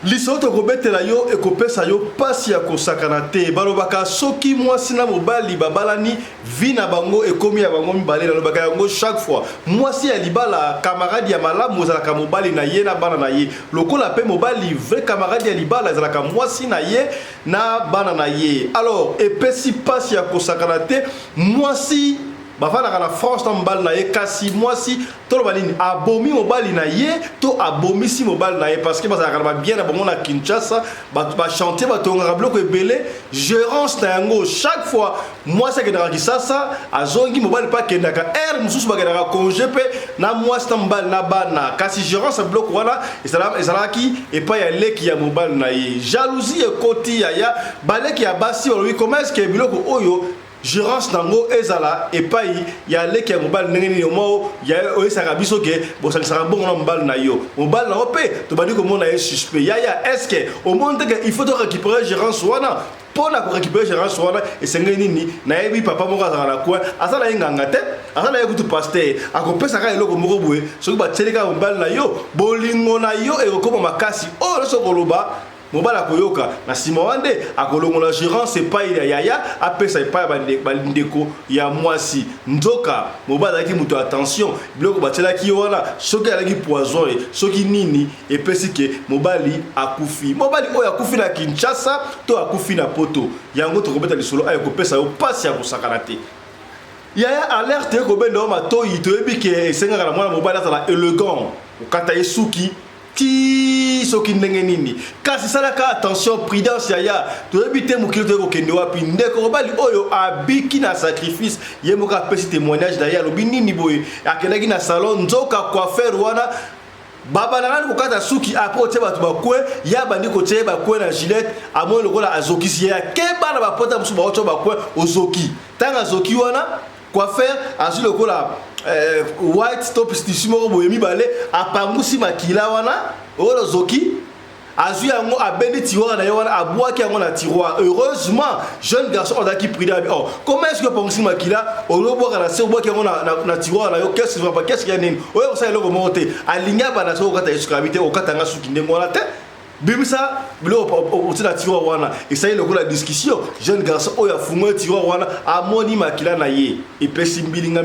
Lisoto kobetela yo ekopesa yo pasi ya kosakana te balobaka soki mwasi na mobali babalani vina bango ekomi ya bango mibale balobaka yango chaque fois mwasi ya libala camarade ya malamu ezalaka mobali na ye na bana na ye lokola pe mobali vrai camarade ya libala ezalaka mwasi na ye na bana na ye alors epesi pasi ya kosakana te mwasi bafana na France na mobali na ye kasi mwasi to balini abomi mobali na ye to abomi si mobali na ye parce que bazalaka na bien na bango na Kinshasa ba chanter ba tongaka bloko ebele gérance na yango chaque fois mwasi akendaka Kisasa azongi mobali pa kendaka mususu bakendaka congé pe na mwasi na mobali na bana kasi gérance bloko wana ezalaki epai ya leki ya mobali na ye jalousie ekoti ya baleki ya basi olobi comment est-ce que biloko oyo gérance nango ezala epai ya leki ya mobali ndenge nini omo ya oyesaka biso ke bosangisaka bongo na mobali na yo mobali nango mpe tobandi komona ye suspect yaya est-ce que omonte ke il faut to récupérer gérance wana mpona korécupérer gérance wana esengeli nini nayebi papa moko azalaka na coin azala ye nganga te azala ye kutu paster akopesaka eloko moko boye soki batieleka mobali na yo bolingo na yo ekokoma makasi oyo nyonso koloba mobala koyoka na sima wande akolongola gérance epai ya yaya apesa epai bandeko ya mwasi nzoka mobala azalaki moto attention biloko batielaki wana soki alaki poison soki nini epesi ke mobali akufi mobali oyo akufi na Kinshasa to akufi na poto yango tokobeta lisolo ayo kopesa yo pasi ya kosakana te yaya alerte ekobenda o matoyi toyebi ke esengaka na mwana mobali azala élégant okata ye suki ti soki ndenge nini kasi salaka attention prudence yaya toyebi te mokili toyeko kende wapi ndeko mobali oyo abiki na sacrifice ye moko apesi témoignage na ye alobi nini boye akendaki na salon nzoka coiffeur wana babanakani kokata suki apres otie bato bakwe ya bandi kotie bakwe na gilette amoni lokola azokisi ye ake bana bapota mosusu baotio bakwe ozoki ntango azoki wana coiffeur azwi lokola white top stitch moko boye mibale apangusi makila wana oyo zoki azwi yango abendi tiroir na ye wana abwaki yango na tiroir heureusement jeune garçon azalaki prudent oh comment est-ce que apangusi makila olobwaka na se obwaki yango na tiroir na yo qu'est-ce qu'il y a nini oyo kosala eloko moko te alingi abanda soki okata esuka abi te okatanga suki ndenge wana te bimisa biloko otina tiroir wana esali lokola discussion jeune garçon oyo afungo tiroir wana amoni makila na ye epesi mbilinga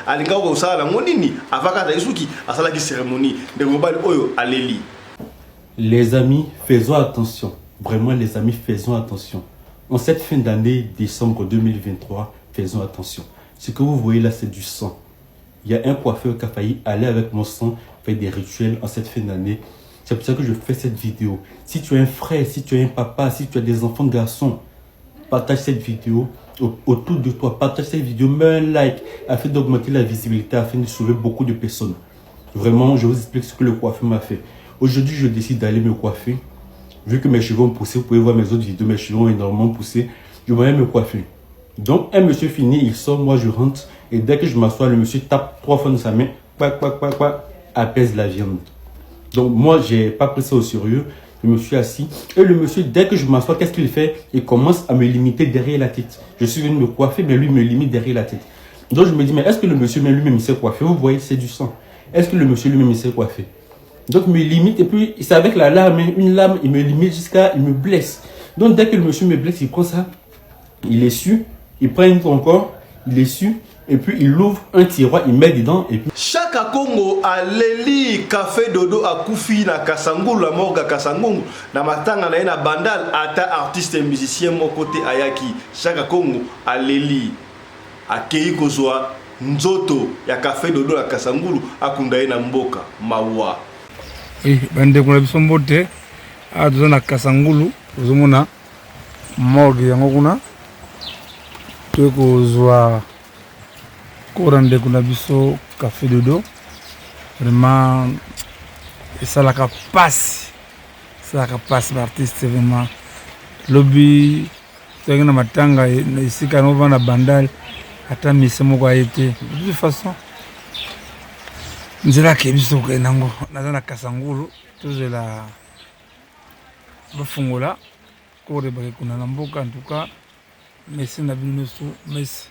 alinga kosala nango nini avakata esuki asalaki cérémonie ndenge mobali oyo aleli. Les amis, faisons attention. Vraiment, les amis, faisons attention. En cette fin d'année, décembre 2023, faisons attention. Ce que vous voyez là, c'est du sang. Il y a un coiffeur qui a failli aller avec mon sang faire des rituels en cette fin d'année. C'est pour ça que je fais cette vidéo. Si tu as un frère, si tu as un papa, si tu as des enfants garçons, partage cette vidéo autour de toi. Partage cette vidéo, mets un like afin d'augmenter la visibilité, afin de sauver beaucoup de personnes. Vraiment, je vous explique ce que le coiffeur m'a fait. Aujourd'hui, je décide d'aller me coiffer. Vu que mes cheveux ont poussé, vous pouvez voir mes autres vidéos, mes cheveux ont énormément poussé. Je vais me coiffer. Donc, un monsieur finit, il sort, moi je rentre. Et dès que je m'assois, le monsieur tape 3 fois dans sa main, apaise la viande. Donc, moi, j'ai pas pris ça au sérieux. Je me suis assis. Et le monsieur, dès que je m'assois, qu'est-ce qu'il fait? Il commence à me limiter derrière la tête. Je suis venu me coiffer, mais lui me limite derrière la tête. Donc, je me dis, mais est-ce que le monsieur même lui-même il s'est coiffé? Vous voyez, c'est du sang. Est-ce que le monsieur lui-même il s'est coiffé? Donc, il me limite, et puis, c'est avec la lame, une lame, il me limite jusqu'à, il me blesse. Donc, dès que le monsieur me blesse, il prend ça, il essuie, il prend une encore, il essuie, et puis il ouvre un tiroir, il met dedans, et puis... Chaque Congo a leli café dodo a koufi na Kasangulu, la morgue à Kasangulu, na matanga na bandal, ata artiste et musicien, mon côté ayaki. Chaque Congo a leli, a kei kozwa, nzoto, ya café dodo a Kasangulu, a kundaye na mboka, mawa. Bande kuna biso mbote azo na Kasangulu uzomona morgue yango kuna tokozwa korande kuna biso café dodo vraiment esalaka passe l'artiste vraiment lobby tengena matanga na isika no bana bandal ata mise moko ayete de toute façon nzela ke biso ke nango naza na Kasangulu tozela bafungola kore bakekuna na mboka en tout cas merci na bino so merci.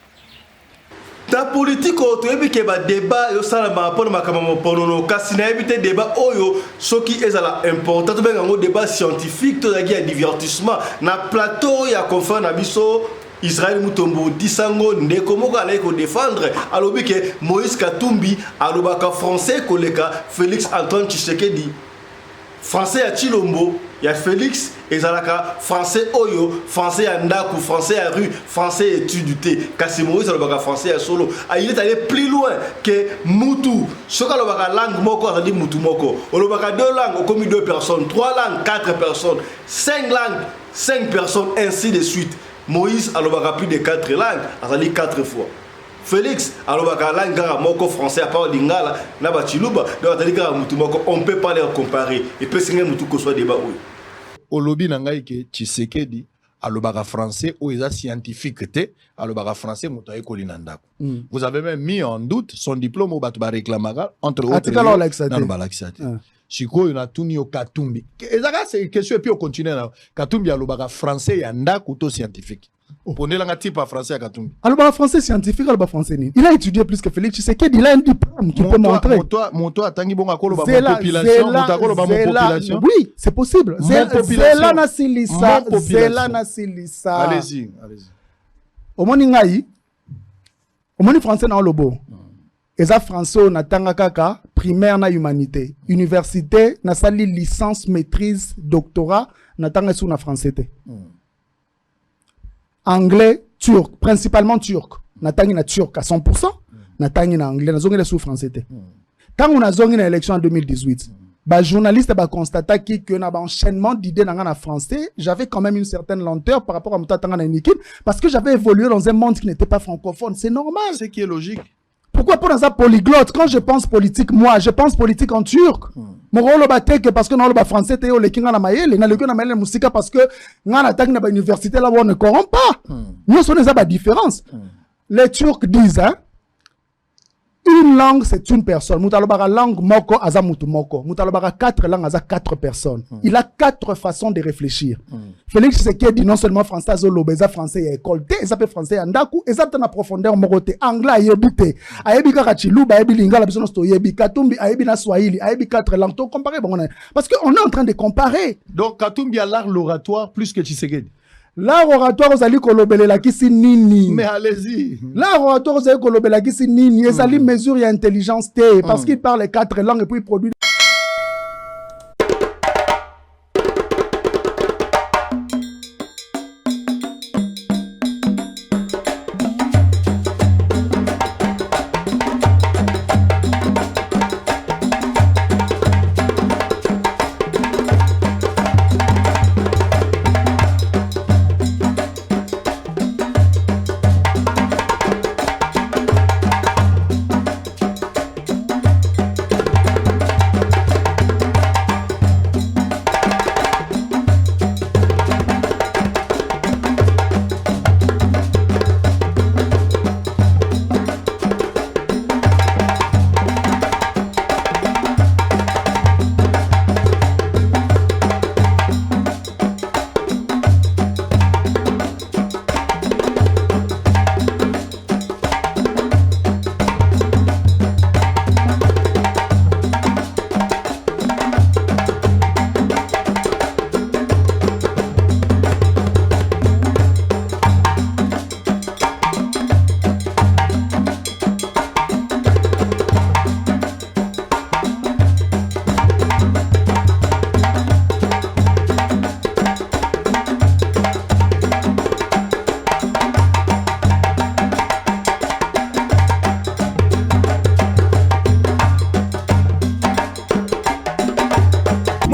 la politique tu as vu que ba débat yo sala ma pour makamamo ponono kasi na éviter débat oyo ce qui est important ben un débat scientifique to ya divertissement na plateau ya conférence na biso Israël Mutombo disango ndeko moko ala ko défendre alobi que Moïse Katumbi alobaka français koleka Félix Antoine Tshisekedi français ya Chilombo ya Félix ezalaka français oyo français ya ndaku français ya rue français étude kasi Moïse alobaka français ya solo il est allé plus loin que mutu soka alobaka langue moko azali mutu moko olobaka deux langues au commis deux personnes trois langues quatre personnes cinq langues cinq personnes ainsi de suite Moïse alobaka plus de quatre langues azali quatre fois Félix alobaka langue moko français à part lingala na ba chiluba donc atali ka mutu moko on peut pas les comparer et peut singa mutu ko soit débat oui olobi na ngai ke Tshisekedi alobaka français ou eza scientifique te alobaka français mutu ay kolina ndako vous avez même mis en doute son diplôme au batu ba réclamaka entre autres dans balaxate Chiko na tuni yo Katumbi ezaka c'est question et puis on continue na Katumbi alobaka français ya ndako to scientifique. Prenez la type en français à Katumbi. Alors, français scientifique, alors français ni. Il a étudié plus que Félix Tshisekedi. Il a un diplôme qui peut montrer. Mon toi, tangi bon akolo ba population, population. Oui, c'est possible. Zela na silisa. Allez-y. Au moni ngai. Au moni français na lobo. Eza français na tanga kaka primaire na humanité. Université na sali licence, maîtrise, doctorat na tanga sou na français te. Anglais, turc, principalement turc. Natangi na turc à 100%, natangi na anglais, na zongi na sous français. Quand on a zongi na élection en 2018, bah journaliste ba constata que na ba enchaînement d'idées na français, j'avais quand même une certaine lenteur par rapport à mon tatanga na Nikin parce que j'avais évolué dans un monde qui n'était pas francophone, c'est normal. C'est qui est logique. Pourquoi pas dans un polyglotte? Quand je pense politique, moi, je pense politique en turc. Mon rôle que parce que non le français t'es au le kinga na mayele, na le kinga na mayele musika parce que na attaque na université là on ne corrompt pas. Nous sommes des ba différence. Les Turcs disent hein, une langue c'est une personne. Mutalobara langue moko aza mutu moko. Mutalobara quatre langues aza quatre personnes. Il a quatre façons de réfléchir. Félix Tshisekedi dit non seulement français azolobeza français et école te, ça peut français andaku, et ça en profondeur morote anglais ayebite. Ayebi kaka chiluba ayebi lingala biso no yebi Katumbi ayebi na swahili ayebi quatre langues. To comparer bon parce que on est en train de comparer. Donc Katumbi a l'art l'oratoire plus que Tshisekedi. L'art oratoire osali kolobela kisi nini. Mais allez-y. L'art oratoire osali kolobela kisi nini. Ezali mesure et intelligence te parce qu'il parle quatre langues et puis il produit.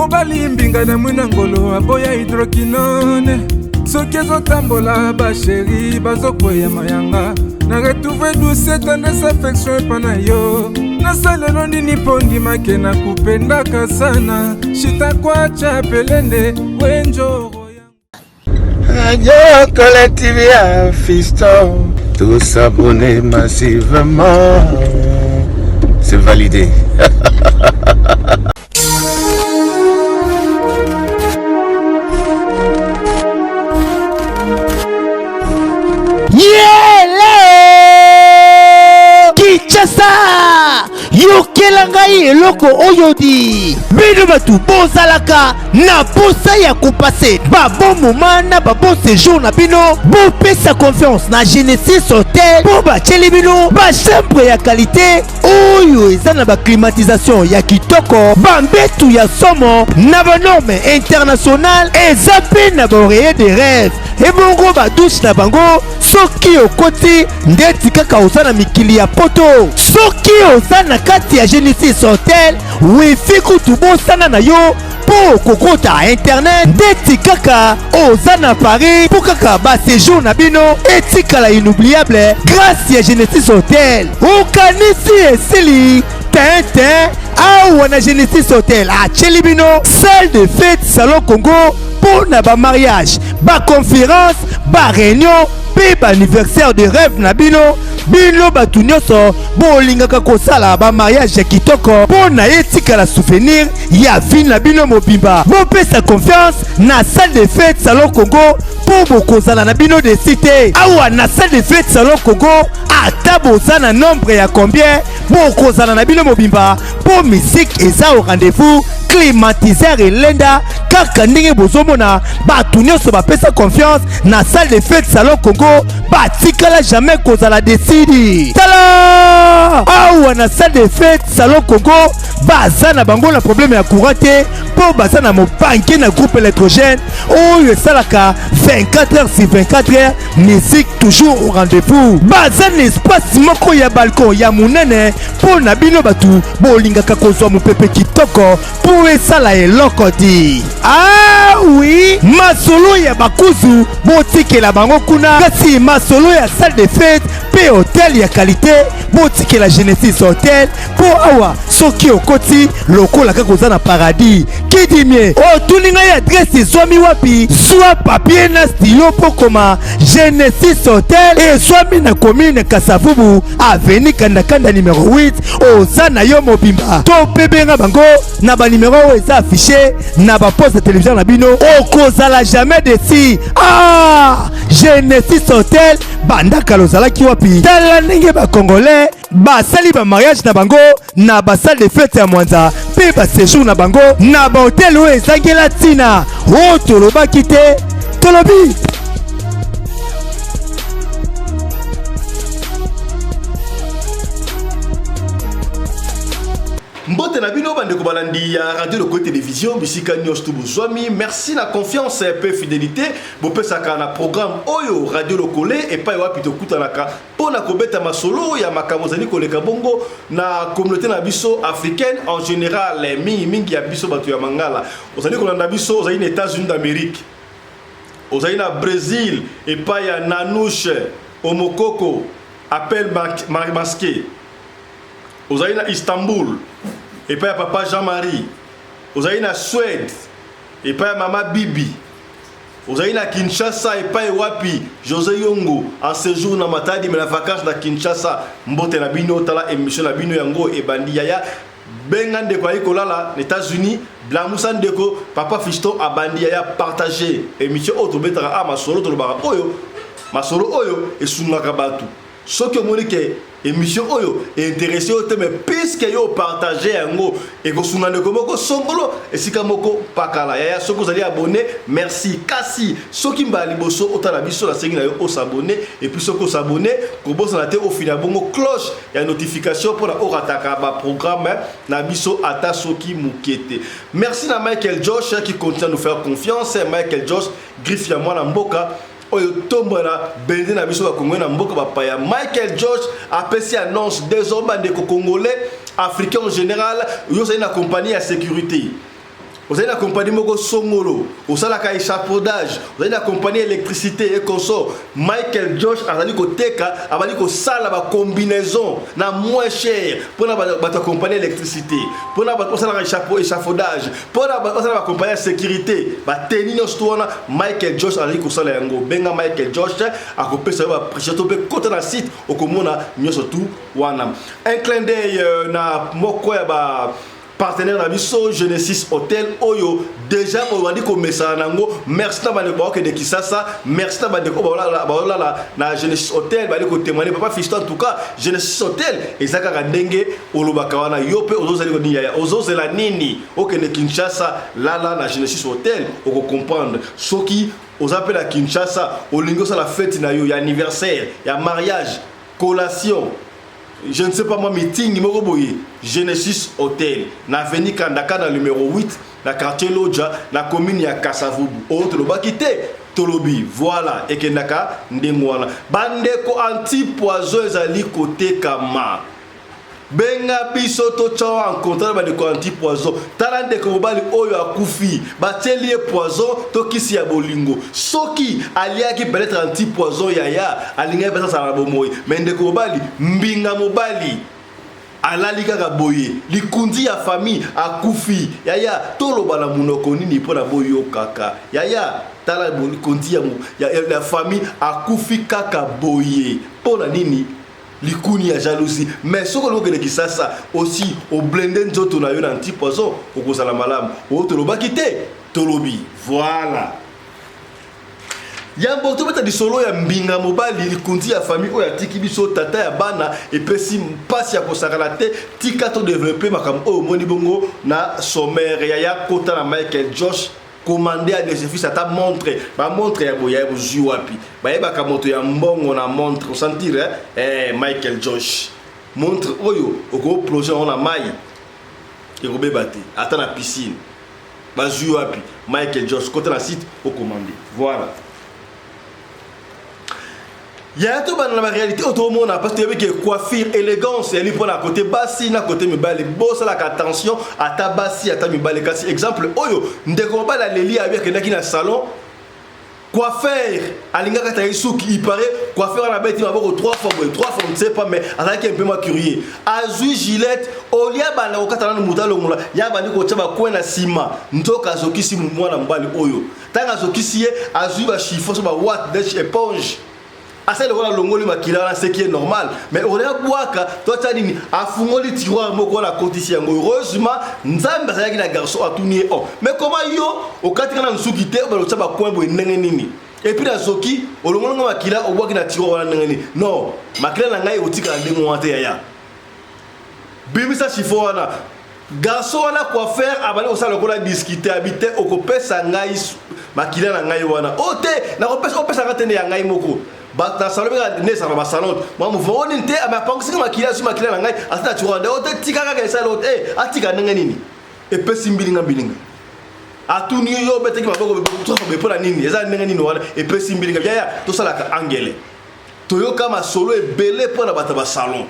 mobali mbinga na mwina ngolo aboya hydroquinone soki ezotambola basheri bazokwea mayanga na retrouve douce tendresse affection epa na yo nasalelo nini mpo ndimake na kupendaka sana shitakwacha pelende wenjoro Radio Collective ya Fiston, tous s'abonner massivement, c'est validé. Yeah! kitoko oyodi bino batu bozalaka na posa ya kopase babon moment na babon séjour na bino bopesa confiance na Genesis Hotel po batieli bino bachambre ya qualité oyo eza na baclimatisation ya kitoko bambetu ya somo na banorme international eza mpe na baoreiller de rêve ebongo badouche na bango soki okoti ndeti kaka oza na mikili ya poto soki oza na kati ya Genesis Hotel wifi kutu bosana na yo po kokota internet ndeti kaka oza na Paris po kaka baséjour na bino etikala inoubliable grâce ya Genesis Hotel okanisi esili tintin awa na Genesis Hotel atieli bino salle de fête salon Congo pour na ba mariage ba conférence ba réunion pe ba anniversaire de rêve na bino batu nyonso bolingaka kosala ba mariage ya kitoko po na etikala souvenir ya vie na bino mobimba bopesa confiance na salle de fête salon Congo po bokozala na bino de cité awa na salle de fête salon Congo ata boza na nombre ya combien bokozala na bino mobimba po musique eza au rendez-vous climatiseur elenda kaka ndenge bozomona batu nyonso bapesa confiance na salle de fête salon Congo batikala jamais kozala desidi tala awa na salle de fête salon Congo baza na bango na problème ya courant te po baza na mobanke na groupe électrogène oyo esalaka 24 heures sur 24 heures musique toujours au rendez-vous baza na espace moko ya balcon ya munene po na bino batu bolingaka kozwa mopepe kitoko po esala eloko ti ah oui masolo ya bakuzu botikela bango kuna kasi masolo ya salle de fête pe hotel ya qualité botikela Genesis Hotel po awa soki okoti lokola kaka oza na paradis kidimie otuninga ya adresse ezwami wapi zwa papier na stylo po koma Genesis Hotel ezwami na commune Kasavubu avenue Kandakanda numéro 8 oza na yo mobimba to pebenga bango na ba numéro oyo eza affiché na ba poste de télévision na bino okozala jamais desi ah Genesis Hotel bandaka lozalaki wapi tala ndenge ba congolais basali ba mariage na bango na ba salle de fête ya Mwanza pe ba séjour na bango na ba hotel oyo ezangela tina o tolobaki te tolobi Mbote na bino bande ko balandi ya radio le côté télévision bisika nyos tu bozwami merci la confiance et peu fidélité bo pesa ka na programme oyo radio le collé et pas wapi to kutanaka pona ko beta masolo ya makamozani ko leka bongo na communauté na biso africaine en général mingi ya biso batu ya mangala ozali ko landa biso ozali na États-Unis d'Amérique ozali na Brésil et pas ya Nanouche Omokoko appel masqué ozali na Istanbul et pas papa Jean-Marie ozali na Suède et pas maman Bibi ozali na Kinshasa et pas wapi José Yongo en séjour na Matadi mais la vacances na Kinshasa mbote na bino tala émission na bino yango e bandi yaya bengande kwa ikolala les États-Unis Blamusa ndeko papa Fiston abandi yaya partager émission auto betara a masolo to ba oyo masolo oyo e sunaka batu soki omoni ke émission oyo intéressé au thème puisque yo partager yango et ko sunane ko moko songolo esika moko pakala ya soko zali abonné merci kasi soki mbali boso otala biso la sengi na yo s'abonner et puis soko s'abonner ko bosa na te au final bongo cloche ya notification pour la orataka ba programme na biso ata soki mukete merci na Michael Josh qui continue à nous faire confiance Michael Josh griffe ya mwana mboka oyo tombona bende na biso ba Congo na mboka ba paya Michael George apesi annonce désormais des congolais africains en général yo c'est une compagnie à sécurité vous avez une compagnie moko songolo vous avez un échafaudage vous avez une compagnie électricité et consort Michael Josh azali ko teka abali ko sala ba combinaison na moins cher pour na ba compagnie électricité pour na ba sala échafaudage pour na ba sala ba compagnie sécurité ba tenir stona Michael Josh azali ko sala yango benga Michael Josh akopesa ba prechato pe kota na site okomona nyoso tout wana un clin d'œil na moko ya ba partenaire na biso Genesis Hotel oyo déjà on dit comme ça nango merci na bande ko de Kisasa merci na bande ko ba na Genesis Hotel ba ko témoigner papa Fiston en tout cas Genesis Hotel ezaka ka ndenge olobaka wana yope ozozali ko niya ozozela nini okende Kinshasa lala na Genesis Hotel oko comprendre soki aux appels à Kinshasa au lingo ça la fête na yo ya anniversaire ya mariage collation je ne sais pas moi meeting moko boye Genesis Hotel na avenue Kandaka na numéro 8 na quartier Lodja na commune ya Kasavubu autre lo bakité Tolobi voilà et kendaka ndengwana bandeko anti poison ezali côté kama benga biso to tcha en contrat ba de anti poison talande ko bali oyo akufi bateli poison to kisi ya bolingo soki aliaki peut-être anti poison yaya alinga pesa sa bomoyi mais ndeko bali mbinga mobali alali kaka boye likundi ya famille akufi yaya tolo bala munoko nini pona boyo kaka yaya tala likundi ya famille akufi kaka boye pona nini likuni ya jalousie mais ce que l'on Kisasa aussi au blender nzoto na yo na anti poison okozala malamu o toloba kité tolobi voilà yambo to beta di solo ya mbinga mobali likundi ya famille oya tiki biso tata ya bana et pesi passe ya kosakala te tika to développer makam o moni bongo na sommaire ya kota na Michael Josh commander à des fils à ta montre ba montre ya boya bozui wapi ba yeba ka moto ya mbongo na montre sentir Michael Josh montre oyo oko plonger on a mai et robeba te ata na piscine ba zui wapi Michael Josh côté na site au commander voilà il y a tout dans la réalité autrement parce que avec coiffure élégance elle pour la côté bassi na côté mibale bossa la attention à ta bassi à ta mibale kasi exemple oyo ndeko ba la leli avec ndaki na salon coiffeur alinga kata isuki il paraît coiffeur na bête maboko 3 fois on ne sait pas mais avec un peu ma curieux azui gilette olia bana okata na mutalo ngula ya bani ko tshaba ko na sima ntoka zokisi mwana mbali oyo tanga zokisi azui ba chiffon so ba what dash éponge. C'est le rôle longoli makila ce qui est normal mais on a boaka toi tu nini afungoli tiroir moko la kotisi yango heureusement nzambe azaki na garçon atuni oh mais comment yo okatika na nsuki te ba lotsa ba coin bo ndenge nini et puis na soki olongolo makila obwaki na tiroir wana ndenge nini non makila na ngai otika ndenge wante yaya bimisa chiffon wana garçon wana coiffeur abali osala ko la discuter habiter okopesa ngai makila na ngai wana ote na opesa ngatende ya ngai moko bata salon ne ça va salon moi mo nte ama pangi makila su makila ngai asa tu rende ote tikaka ka salon atika ndenge nini e pesi mbilinga atuni yo beteki maboko be pona nini eza ndenge nini wala e pesi mbilinga ya to sala ka angele toyo kama solo e belé pona bata ba salon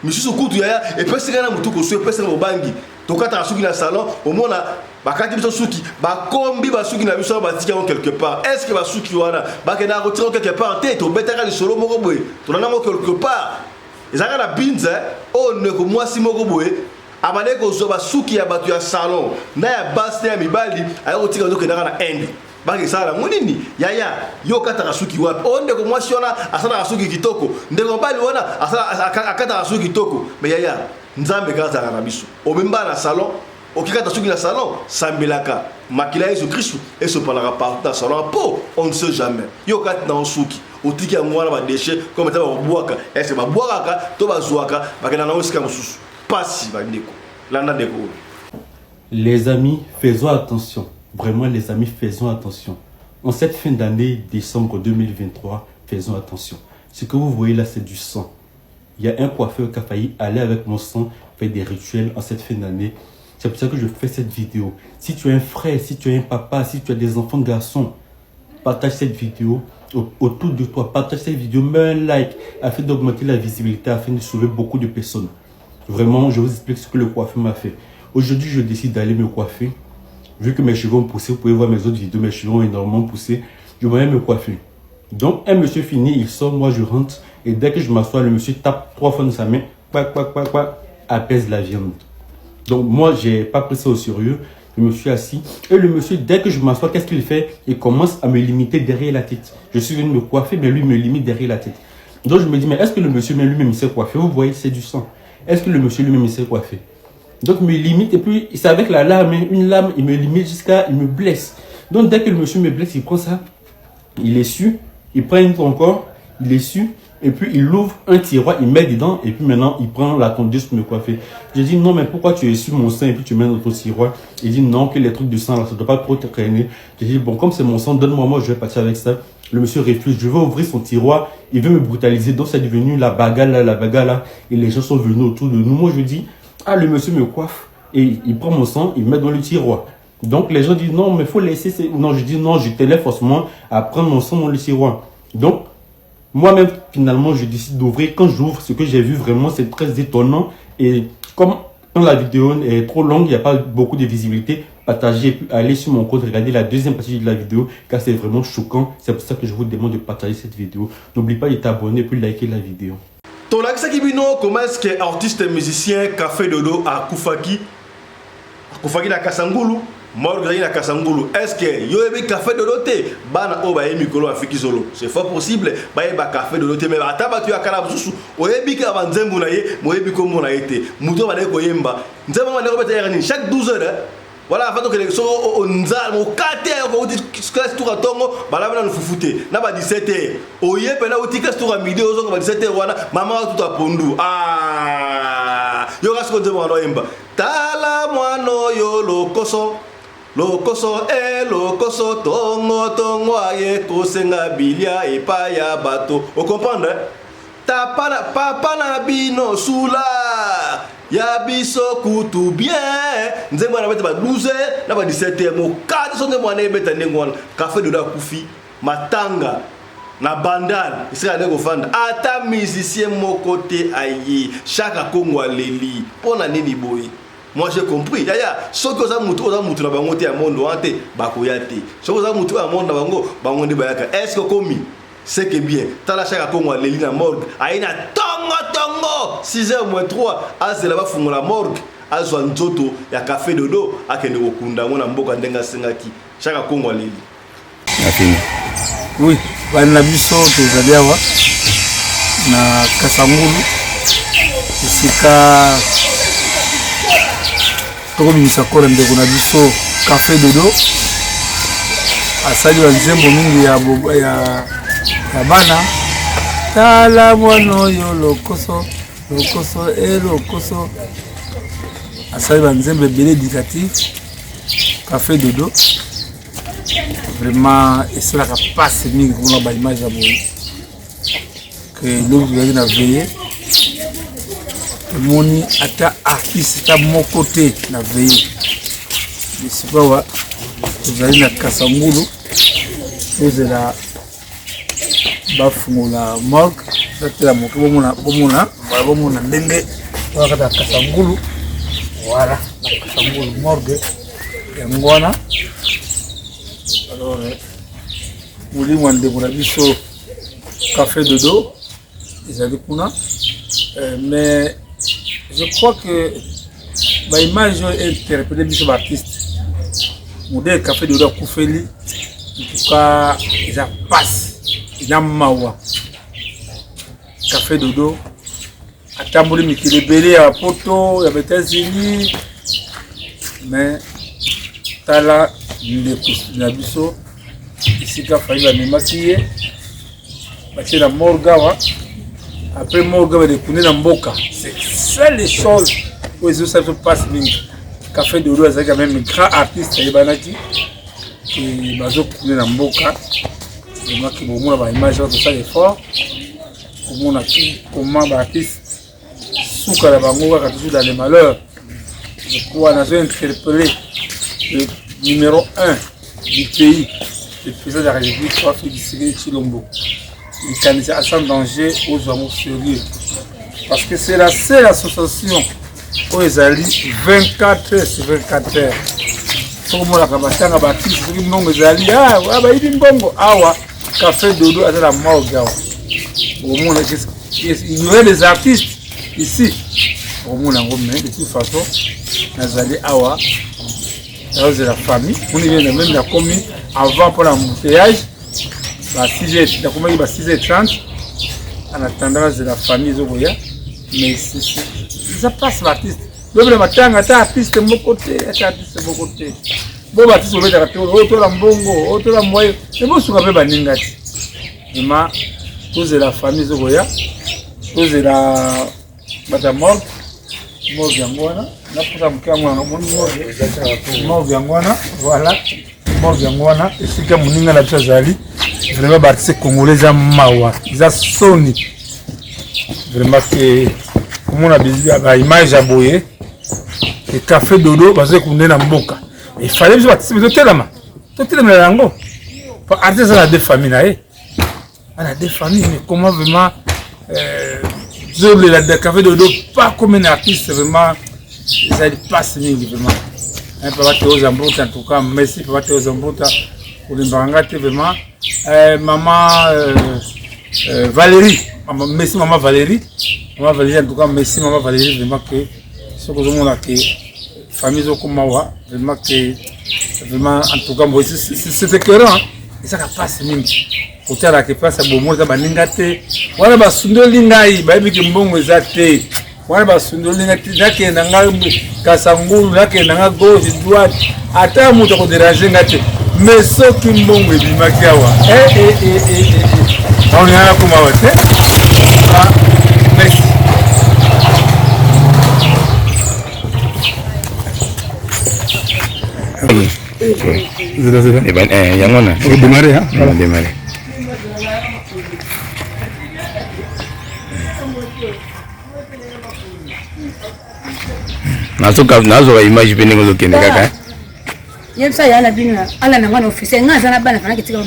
misusu kutu ya e pesi kana mutuko so e pesi mobangi tokata suki na salon au mona bakati biso suki bakombi basuki na biso batika quelque part est-ce que basuki wana bakena retirer quelque part te to betaka li solo moko boye to nana quelque part ezaka na binza o ne ko mwasi moko boye abane ko zo basuki ya batu ya salon na ya basse ya mibali ayo tika zo kenaka na end baki sala munini yaya yo kata rasuki wapi onde ko mwasi ona asala rasuki kitoko ndeko bali wana asala akata rasuki kitoko mais yaya nzambe kaza na biso obemba na salon okikata suki na salon sambelaka makila Yesu Christ et se parlera partout dans salon po on ne sait jamais yo kata na suki otiki ya mwana ba déchet comme ta ba boaka est-ce ba boaka to ba zuaka bakena na osika mususu pasi ba ndeko landa ndeko. Les amis, faisons attention. Vraiment, les amis, faisons attention. En cette fin d'année, décembre 2023, faisons attention. Ce que vous voyez là, c'est du sang. Il y a un coiffeur qui a failli aller avec mon sang faire des rituels en cette fin d'année. C'est pour ça que je fais cette vidéo. Si tu es un frère, si tu es un papa, si tu as des enfants garçons, partage cette vidéo autour de toi. Partage cette vidéo, mets un like afin d'augmenter la visibilité, afin de sauver beaucoup de personnes. Vraiment, je vous explique ce que le coiffeur m'a fait. Aujourd'hui, je décide d'aller me coiffer. Vu que mes cheveux ont poussé, vous pouvez voir mes autres vidéos, mes cheveux ont énormément poussé. Je vais me coiffer. Donc, un monsieur fini, il sort, moi je rentre. Et dès que je m'assois, le monsieur tape 3 fois dans sa main, apaise la viande. Donc, moi, j'ai pas pris ça au sérieux. Je me suis assis. Et le monsieur, dès que je m'assois, qu'est-ce qu'il fait? Il commence à me limiter derrière la tête. Je suis venu me coiffer, mais lui me limite derrière la tête. Donc, je me dis, mais est-ce que le monsieur lui-même il s'est coiffé? Vous voyez, c'est du sang. Est-ce que le monsieur lui-même il s'est coiffé? Donc il me limite et puis c'est avec la lame, hein, une lame, il me limite jusqu'à, il me blesse. Donc dès que le monsieur me blesse, il prend ça, il essuie, il prend une encore, il essuie, et puis il ouvre un tiroir, il met dedans, et puis maintenant il prend la tondeuse pour me coiffer. Je dis non, mais pourquoi tu essuies mon sang et puis tu mets dans ton tiroir? Il dit non, que les trucs de sang là, ça ne doit pas trop te traîner. Je dis bon, comme c'est mon sang, donne-moi, moi je vais partir avec ça. Le monsieur refuse, je vais ouvrir son tiroir, il veut me brutaliser, donc c'est devenu la bagarre là, et les gens sont venus autour de nous. Moi je dis, ah le monsieur me coiffe, et il prend mon sang, il met dans le tiroir. Donc les gens disent non, mais il faut laisser. Non, je dis non, je t'élève forcément à prendre mon sang dans le tiroir. Donc, moi-même, finalement, je décide d'ouvrir. Quand j'ouvre, ce que j'ai vu vraiment, c'est très étonnant. Et comme quand la vidéo est trop longue, il n'y a pas beaucoup de visibilité, partagez, allez sur mon compte, regardez la deuxième partie de la vidéo, car c'est vraiment choquant. C'est pour ça que je vous demande de partager cette vidéo. N'oublie pas de t'abonner et puis liker la vidéo. Ton accès qui bino, comment est-ce que artiste musicien Café Dodo à Koufaki na Kasangulu? Morgue na Kasangulu. Est-ce que yoebe Café Dodo te bana o ba mikolo afiki solo? C'est fort possible. Ba Café Dodo te mais ataba tu akala bususu. Oyebi ka banzembu na ye, moyebi ko mona yete. Muto ba de ko yemba. Nzema ba de ko beta yani chaque 12 heures. Voilà, fait que les so onza mo kate ko uti classe tour atongo bala bana nfufute. Na ba 17h. Oye pena uti classe tour a midi ozo ba 17h wana mama tout a pondu. Ah! Yo gasko nzema no yemba. Tala mwano yo lokoso. Lokoso lokoso tongo aye kosenga bilia epa ya bato. Vous comprenez? Papa na bino sula ya biso kutu bien. Nzembo na beta ba 12h na ba 17h mo kadi sonde mwana ebeta ndengwana. Café Dodo kufi matanga na bandal isika ndeko fanda ata musicien moko te aye chaque Congo leli pona nini boy. Moi j'ai compris. Yaya, ce que ça mutu na bango te ya mondo ante bakoya te. Ce que ça mutu ya mondo na bango bango bayaka. Est-ce que komi c'est que bien. Tala chaka Congo leli na morgue. Aina tongo 6h-3 azela ba fungola morgue. Azwa nzoto ya Café Dodo akende kokunda ngona mboka ndenga sengaki. Chaka Congo leli. Afini. Oui, bana biso tozali awa na Kasangulu. Sika toko bimisa kora ndeko na biso Café Dodo asali nzembo mingi ya bana tala mwana yo lokoso asali nzembo ebele éducatif Café Dodo vraiment esalaka passe mingi kuna ba image ya boye que l'autre na veiller moni ata artiste ta mon côté na veille je sais pas wa vous na Kasangulu vous la bafungola morgue la moko bomona ndenge wakata Kasangulu voilà na Kasangulu morgue ya ngwana alors muli mwande kuna biso Café Dodo ezali kuna mais je crois que l'image est interprétée par l'artiste. Modèle Café Dodo Koufeli, en tout cas, il passe, il a mawa. Café Dodo, à Tambouli, mais il est belé à Poto, il y a États-Unis, mais Tala, il est Nabiso, ici, il a fallu la maquiller, parce que la Morgawa. Après Morgan va découvrir dans Mboka. C'est ça les choses où ils se passent. Café Dodo est quand même un grand artiste et banaki qui va découvrir dans Mboka. Et moi qui vous montre l'image de ça effort. Comment comment l'artiste souka la bango quand toujours dans les malheurs. Je crois qu'on a interpellé le numéro 1 du pays, le président de la République, Félix Tshilombo. Il candidat à sans danger aux amours sérieux. Parce que c'est la seule association où ils allient 24 heures sur 24 heures. Tout le monde a commencé à bâtir, tout le monde est allé, Café Dodo à la mort. Il y aurait des artistes ici. De toute façon, nous allons awa, dans la famille. On est même la commune avant pour l'embouteillage. 6h30 en attendant de la famille Zoboya, mais ça passe l'artiste Doble matanga ta artiste moko te, ta artiste moko te. Bo batisi obeta ka to la mbongo, to la moyo. Et bo suka pe baninga ti. Vraiment tous la famille zoya, tous la bata mort yangwana, na puta mkama na mort yangwana, voilà. Mort yangwana, esika muninga na tazali. Vraiment batisi congolais za mawa, za soni. Vraiment que mon abizia ba image aboye. Le café dodo parce qu'on est dans mboka. Il fallait que je participe de telama. Tout est dans lango. Pour artiste a deux familles là. On a deux familles mais comment vraiment le café dodo pas comme un artiste vraiment ça dépasse vraiment. Un peu battre aux embouts en tout cas merci pour battre aux embouts pour les barangate vraiment maman Valérie merci maman Valérie en tout cas merci maman Valérie vraiment que ce que je vois que famille Zokumawa vraiment que vraiment en tout cas c'est écœurant et ça passe même côté là que passe bon ça baningate wana basundo lingai bayebi ke mbongo ezate wana basundo lingate nake nanga kasangulu nake nanga gauche droite ata muto ko déranger ngate mais soki mbongo ebimaki awa on yana kuma wote merci. Yang mana? Démarrer hein. Démarrer. Nazo image pene ngo kende kaka. Yebsa yala bina ala na ngana office ngaza na bana fana kitika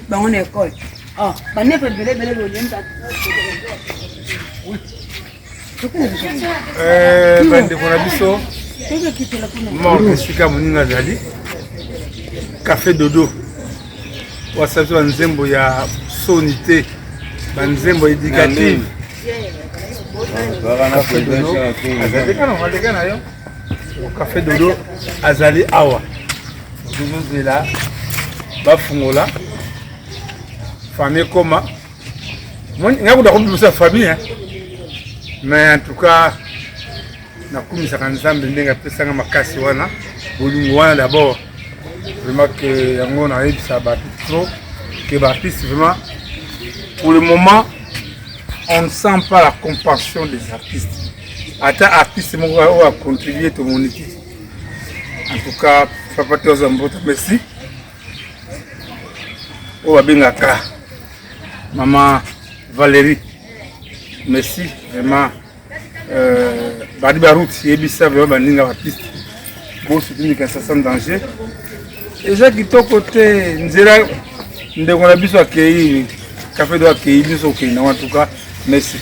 bango na école. Ah, bane pe bele lo yemta. Bande kona biso. Mon sika muninga zali. Café dodo. Wasazo nzembo ya sonité. Banzembo éducative. Café dodo azali awa. Nous là. Bafungola. Famille koma. Moi, ngakuda ko famille hein. Mais en tout cas nakumisaka nzambe ndenge apesanga makasi wana bolingo wana d'abord vraiment que yango na yebisa ba trop que ba artiste vraiment pour le moment on ne sent pas la compassion des artistes ata artiste moko a contribué to mon équipe en tout cas papa Toza Mbota merci o abengaka maman Valérie merci vraiment Badi Barout, Yebisa, Baninga artiste, beau soutenir que ça sans danger. Et ça qui est côté, Nzera, nous avons besoin d'accueillir, café doit accueillir, nous sommes en tout cas, merci.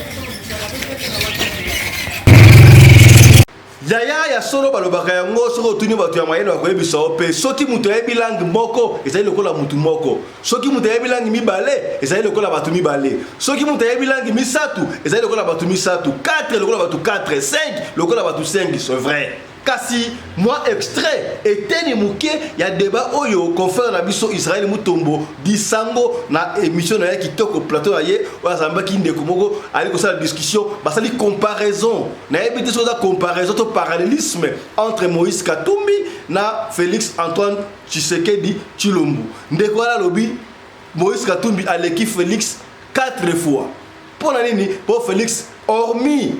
Yaya ya solo balobaka yango soko tuni batu ya mayeno akoyebisa pe soki mutu ayebi langue moko ezali lokola mutu moko soki mutu ayebi langue mibale ezali lokola batu mibale soki mutu ayebi langue misatu ezali lokola batu misatu 4 lokola batu 4 5 lokola batu 5 c'est vrai. Kasi moi extrait eteni muke ya débat oyo confrère na biso Israël Mutombo disango na émission na kitoko plateau aye wa zamba ki ndeko moko ali ko sala discussion basali comparaison na ebité so da comparaison to parallélisme entre Moïse Katumbi na Félix Antoine Tshisekedi Tshilombo ndeko la lobi Moïse Katumbi a l'équipe Félix 4 fois pour nini pour Félix hormis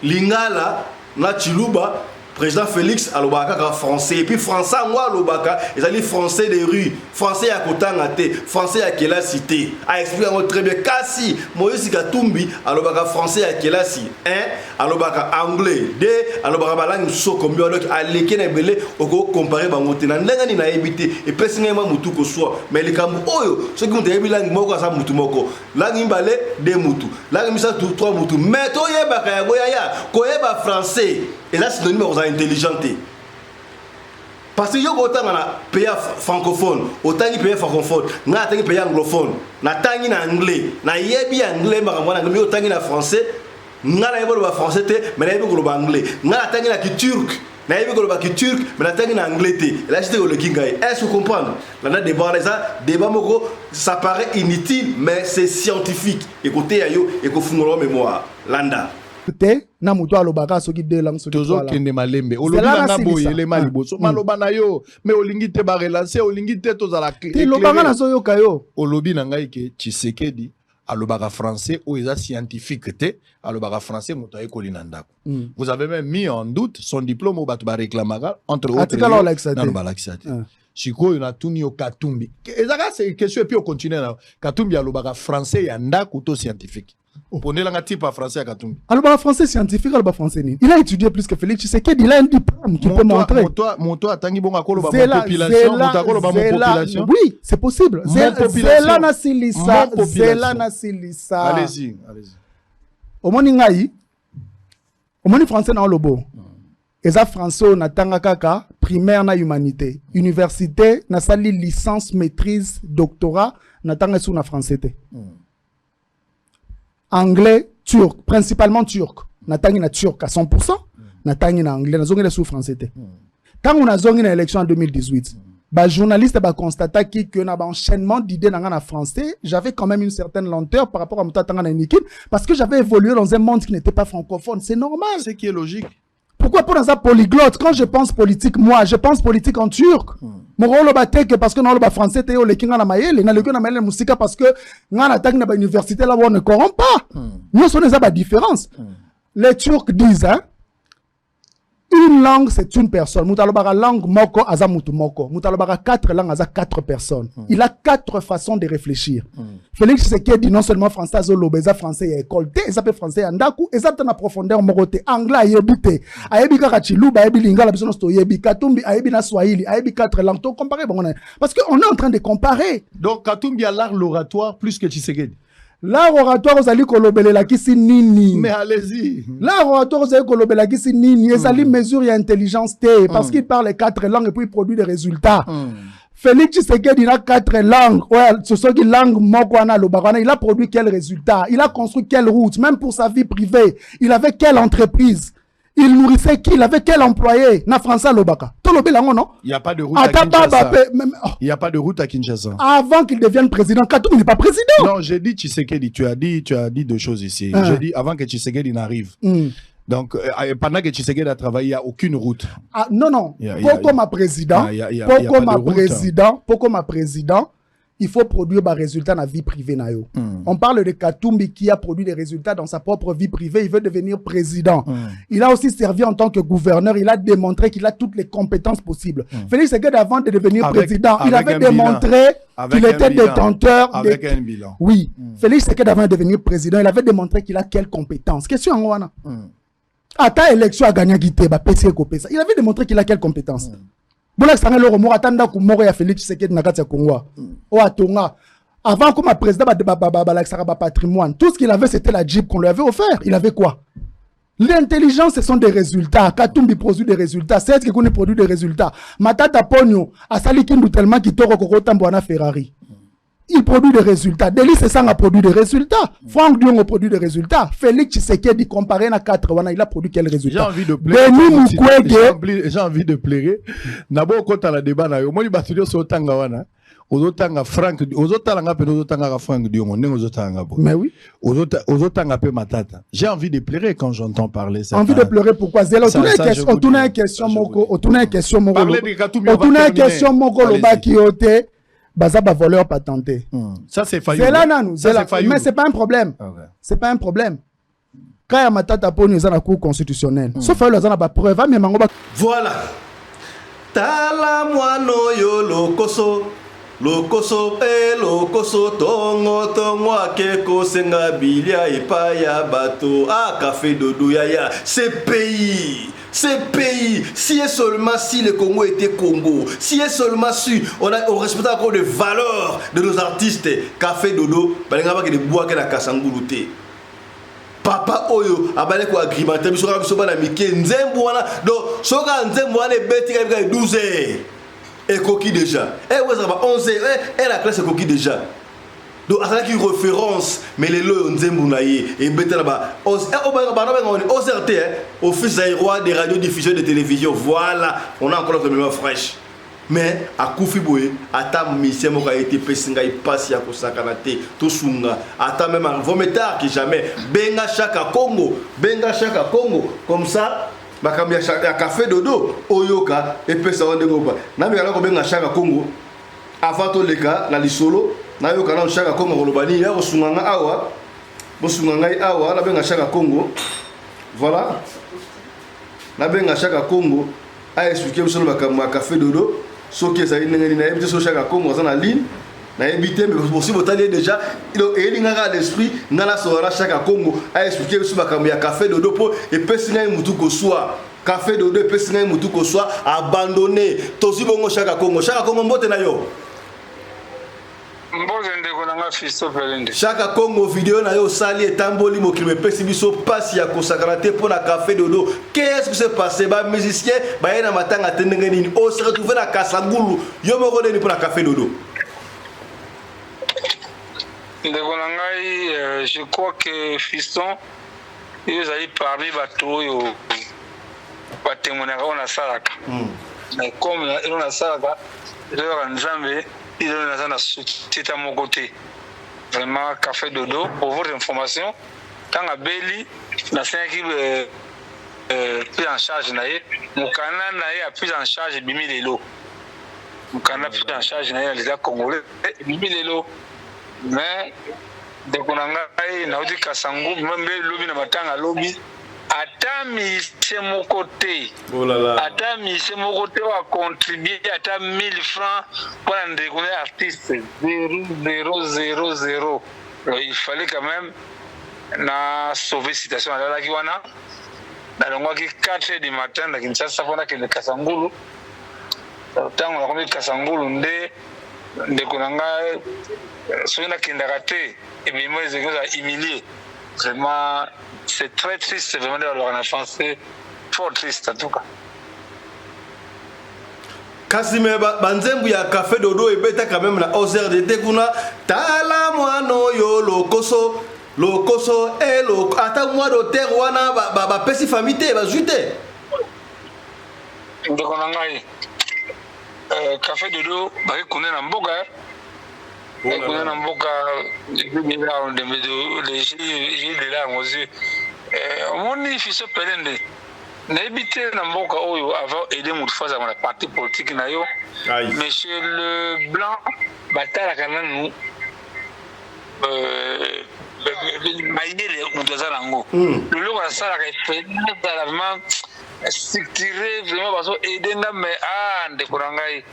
Lingala na Chiluba président Félix alobaka français et puis français moi alobaka ezali français des rues français ya kotanga te français ya kela cité a expliqué très bien kasi Moïse Katumbi alobaka français ya kela si 1 alobaka anglais 2 alobaka balangue so combien donc aleke na belé oko comparer bango te na ndanga ni na ebité et personne ma mutu ko soit mais les kambu oyo ce qui ont yebi langue moko sa mutu moko langue mbale 2 mutu langue misatu 3 mutu mais to yebaka ya goya ko yeba français et là c'est le numéro intelligenté parce que yo autant na pays francophone autant qui pays francophone na tangi pays anglophone na tangi na anglais na yebi anglais makambo na anglais autant na français na na yebo ba français te mais na yebo ba anglais na tangi na ki turc na yebo ba ki turc mais na tangi na anglais te là c'était le kingai est-ce que vous comprenez là débat ça débat moko ça paraît inutile mais c'est scientifique écoutez ayo et ko fungolo mémoire landa te na muto alobaka soki deux langues soki tozo kende malembe olobi nga boye le mali boso maloba na yo mais olingi te ba relancer olingi te tozala te lobanga na zo yoka yo olobi na ngai ke Tshisekedi alobaka français ou eza scientifique te alobaka français moto ayekoli na ndako. Vous avez même mis en doute son diplôme au bato ba réclamaka entre autres atikala olakisa te na balakisa te sikoyo na tuni yo Katumbi ezaka c'est question et puis on continue na Katumbi alobaka français ya ndako to scientifique. Prenez la type en français à Katumbi. Alors, français scientifique, alors français ni. Il a étudié plus que Félix Tshisekedi. Il a un diplôme qui peut montrer. Mon toi, tangi bon akolo ba population, mon akolo ba population. Oui, c'est possible. Zela na silisa, zela na silisa. Allez-y. Omoni ngai. Omoni français na lobo. Eza français na tanga kaka primaire na humanité. Université na sali licence, maîtrise, doctorat na tanga sou na français te. Anglais, turc, principalement turc. Natangi na turc à 100%, natangi na anglais, nazongi na sous français. Quand on a zongi na élection en 2018, bah journaliste bah constata que na ba enchaînement d'idées na français, j'avais quand même une certaine lenteur par rapport à Moutata na Nikin parce que j'avais évolué dans un monde qui n'était pas francophone, c'est normal. C'est qui est logique. Pourquoi pour dans un polyglotte? Quand je pense politique, moi, je pense politique en turc. Mon rôle que parce que non le français t'es au lekinga na mayele, na lekinga na mayele musika parce que na attaque na ba université là on ne corrompt pas. Nous sommes des différence. Les Turcs disent hein, une langue c'est une personne. Moutalobara langue moko aza mutu moko. Moutalobara 4 langues aza 4 personnes. Il a 4 façons de réfléchir. Félix Tshisekedi dit non seulement français azolobeza français ya école te, ça peut français ya ndaku, et ça en profondeur morote. Anglais ayebite. Ayebi kaka chiluba, ayebi lingala biso no sto yebi Katumbi, ayebi na Swahili, ayebi 4 langues. To comparer bon parce que on est en train de comparer. Donc Katumbi a l'art l'oratoire plus que Tshisekedi. L'art oratoire aux alliés kolobela kisi nini. Mais allez-y. L'art oratoire aux alliés kolobela kisi nini. Et ça lui mesure et intelligence té. Parce qu'il parle 4 langues et puis il produit des résultats. Félix Tshisekedi il a 4 langues. Ouais, ce sont des langues mokwana lobakwana. Il a produit quel résultat? Il a construit quelle route? Même pour sa vie privée. Il avait quelle entreprise? Il nourrissait qui? Il avait quel employé? Na François Lobaka. Non? Il n'y a pas de route à Kinshasa. Il n'y a pas de route à Kinshasa. Avant qu'il devienne président, Katumbi n'est pas président. Non, j'ai dit Tshisekedi. Tu as dit 2 choses ici. J'ai dit avant que Tshisekedi n'arrive. Donc, pendant que Tshisekedi a travaillé, il n'y a aucune route. Ah, non. Pourquoi ma président? Pourquoi ma président? Il faut produire des résultats dans la vie privée. On parle de Katumbi qui a produit des résultats dans sa propre vie privée. Il veut devenir président. Il a aussi servi en tant que gouverneur. Il a démontré qu'il a toutes les compétences possibles. Félix Tshisekedi, avant de devenir président, il avait démontré qu'il était détenteur. Avec un bilan. Oui. Félix Tshisekedi, avant de devenir président, il avait démontré qu'il a quelles compétences. Question en Wana. À ta élection à gagner Guité, il avait démontré qu'il a quelles compétences. Bon, ça le remords attendant que Moro ya Félix Tshisekedi na kati ya Congo. O atonga. Avant que ma président ba patrimoine, tout ce qu'il avait c'était la Jeep qu'on lui avait offert. Il avait quoi? L'intelligence, ce sont des résultats. Katumbi produit des résultats. C'est ce qu'on produit des résultats. Matata Pogno, Asali Kindu tellement qui toro Kokotambouana Ferrari. Il produit des résultats. Delis Sessang a produit des résultats. Franck Dion a produit des résultats. Félix Tshisekedi comparé à 4 wana, il a produit quels résultats? J'ai envie de pleurer. J'ai envie de pleurer. Nabo kota la débat na yo. Moi li batudio so tanga wana. Ozotanga Franck, ozotanga pe ozotanga Franck Dion, ndenge ozotanga bo. Mais oui. Ozotanga pe matata. J'ai envie de pleurer quand j'entends parler ça. Envie de pleurer pourquoi? Zélo tourner une question moko, tourner une question moko. Tourner une question moko loba ki ote. Baza ba voleur patenté. Ça c'est failli. C'est là mais c'est pas un problème. C'est pas un problème. Quand ya matata poni eza na cour constitutionnelle. Sauf que eza na ba preuve mais mango ba. Voilà. Tala mwano yo lokoso tongo akeko senga bilia epaya bato café dodo yaya ce pays, si et seulement si le Congo était Congo, si et seulement si on respectait encore les valeurs de nos artistes, café dodo balinga ba ke de bois ke na kasanguluté. Papa oyo abale ko agrimenter biso ka biso bana mike nzembo wana donc soka nzembo wana beti ka 12 heures et coquille déjà et ouais ça va 11 heures et la classe est coquille déjà donc à une référence mais les lois nzembo na ye et beti là-bas 11 office roi des radiodiffusions de télévision voilà on a encore notre mémoire fraîche mais akufi boye ata mission moko a été pesinga ipasi ya kosakana te to sunga ata même en vaut tard que jamais benga chaque Congo comme ça bakambi ya café dodo oyoka epesa wandengo ba na mekala ko benga chaque Congo avant to leka na lisolo na yoka na chaque Congo kolobani ya kosunga nga awa bosunga ngai awa na benga chaque Congo voilà na benga chaque Congo a expliqué biso bakambi ya café dodo soki ezali ndenge nini nayebi te so chaque Congo aza na ligne nayebi te mais possible otali déjà elingaka à l'esprit nga nasola chaque Congo a expliqué biso makambo ya café dodo mpo epesi ngai mutu koswa café dodo epesi ngai mutu koswa abandonné tozwi bongo chaque Congo mbote na yo mbote ndeko na nga fisto pelende chaque Congo video na yo osali etamboli mokili epesi biso pasi ya kosakana te mpo na café dodo qu'est-ce qui s'est passé bamusicien baye na matanga te ndenge nini ose retrouve na kasangulu yo moko nini mpo na café dodo ndeko na ngai je crois que fiston oyo ezali parmi bato oyo batemonaka oyo nasalaka mais comme elo nasalaka ezoyoka nzambe elo naza na société moko te vraiment café dodo pour votre information ntango abeli nasengaki prise en charge na ye mokanda na ye ya prise en charge ebimi lelo mokanda prise en charge na ye na leta congolais ebimi lelo mais ndeko na ngai nauti kasangu mbe lobi na matanga lobi ata mise moko te ata mise moko te wa contribuer ata 1000 francs pour un ndeko na artiste 0. Il fallait quand même na sauver citation alalaki wana nalongwaki 4h du matin na Kinshasa mpona kende kasangulu ntango nakomi kasangulu nde ndeko na ngai soki nakendaka te ebimo ezeki ozala humilié vraiment c'est très triste vraiment de la enfance c'est fort triste en tout cas kasi me banzembu ya café dodo ebeta quand même na OZRDT kuna tala mwana oyo lokoso ata mwa doter wana bapesi famille te bazwi te ndeko na ngai café dodo bakekune na mboka kuna na mboka de là ngozi omoni fiso pelende nayebi te na mboka oyo avant aide motu fo azala na parti politique na yo mais chez le blanc batalaka nanu mayele moto aza nango loloko asalaka ezala vraiment structuré vraiment bazo aide nga mais ndeko na ngai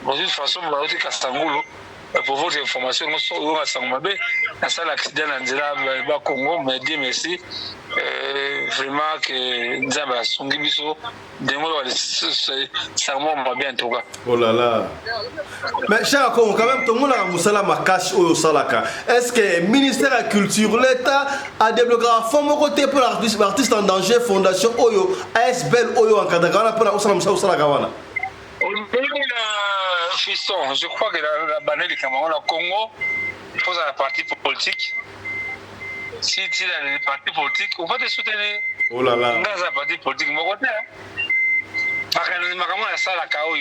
de toute façon baoti kasangulu pour votre information on a sans mabe na salle accident na nzela ba Congo mais Dieu merci vraiment que nzamba songi biso dengo ça m'a bien en tout cas oh là là mais cher Congo quand même tout le monde a musala makashi oyo salaka est-ce que ministère de la culture l'état a débloqué un fonds mon côté pour l'artiste en danger fondation oyo ASBL oyo encadré pour osala musala salaka wana fiston, je crois que la banane du Cameroun, la Congo, il faut la partie politique. Si tu as les partis politiques, on va te soutenir. Oh là là. Dans la partie politique, mon côté. Parce que nous avons ça la KO.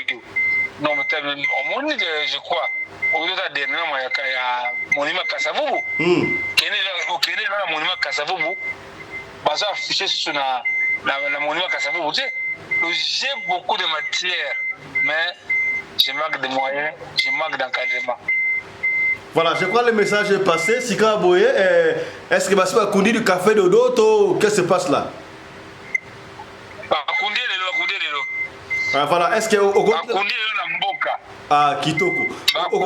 Non, mais au monde, je crois, au lieu de dernier, il y a monument Kassavoubou. Quel est le monument Kassavoubou? Parce que affiché sur le monument Kassavoubou, j'ai beaucoup de matière, mais je manque de moyens, je manque d'encadrement. Voilà, je crois que le message est passé. Sika Boye, est-ce que Bassi va conduire du café de d'autres? Qu'est-ce qui se passe là? Voilà, est-ce que Kitoko. Au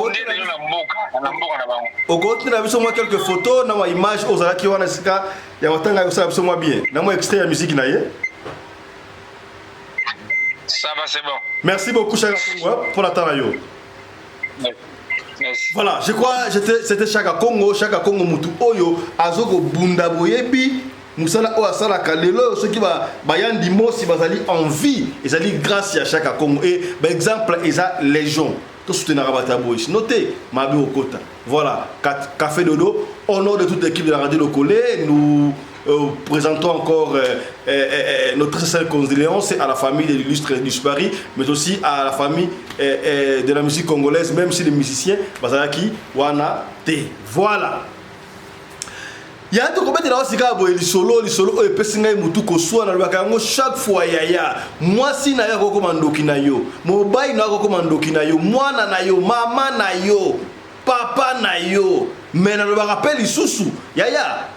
côté de moi quelques photos, dans ma image, aux Alaki Wana Sika, il y a autant de moi bien. Dans mon extrait de musique, ça va, c'est bon. Merci beaucoup, Chaka Congo, pour la Tarayo. Merci. Voilà, je crois c'était Chaka Congo Mutu Oyo, Azoko Bunda Boyebi, Moussala Oasala Kalelo, ceux qui va Bayandi Mosi Bazali en vie, ils allaient grâce à Chaka Congo. Et par exemple, ils ont Légion. Tout soutenir Rabata Boys. Notez, Mabi Okota. Voilà, Café Dodo, au nom de toute l'équipe de la radio Locale, nous présentons encore notre sincère condoléances à la famille de l'illustre disparu, mais aussi à la famille de la musique congolaise, même si les musiciens, Bazalaki, Wana, T. Voilà. Il y a un truc qui est solo et pesinga mutu ko soit na bakango chaque fois yaya moi si na yako komando kinayo mobile na yako komando kinayo mwana na yo mama na yo papa na yo mais na le rappel isusu yaya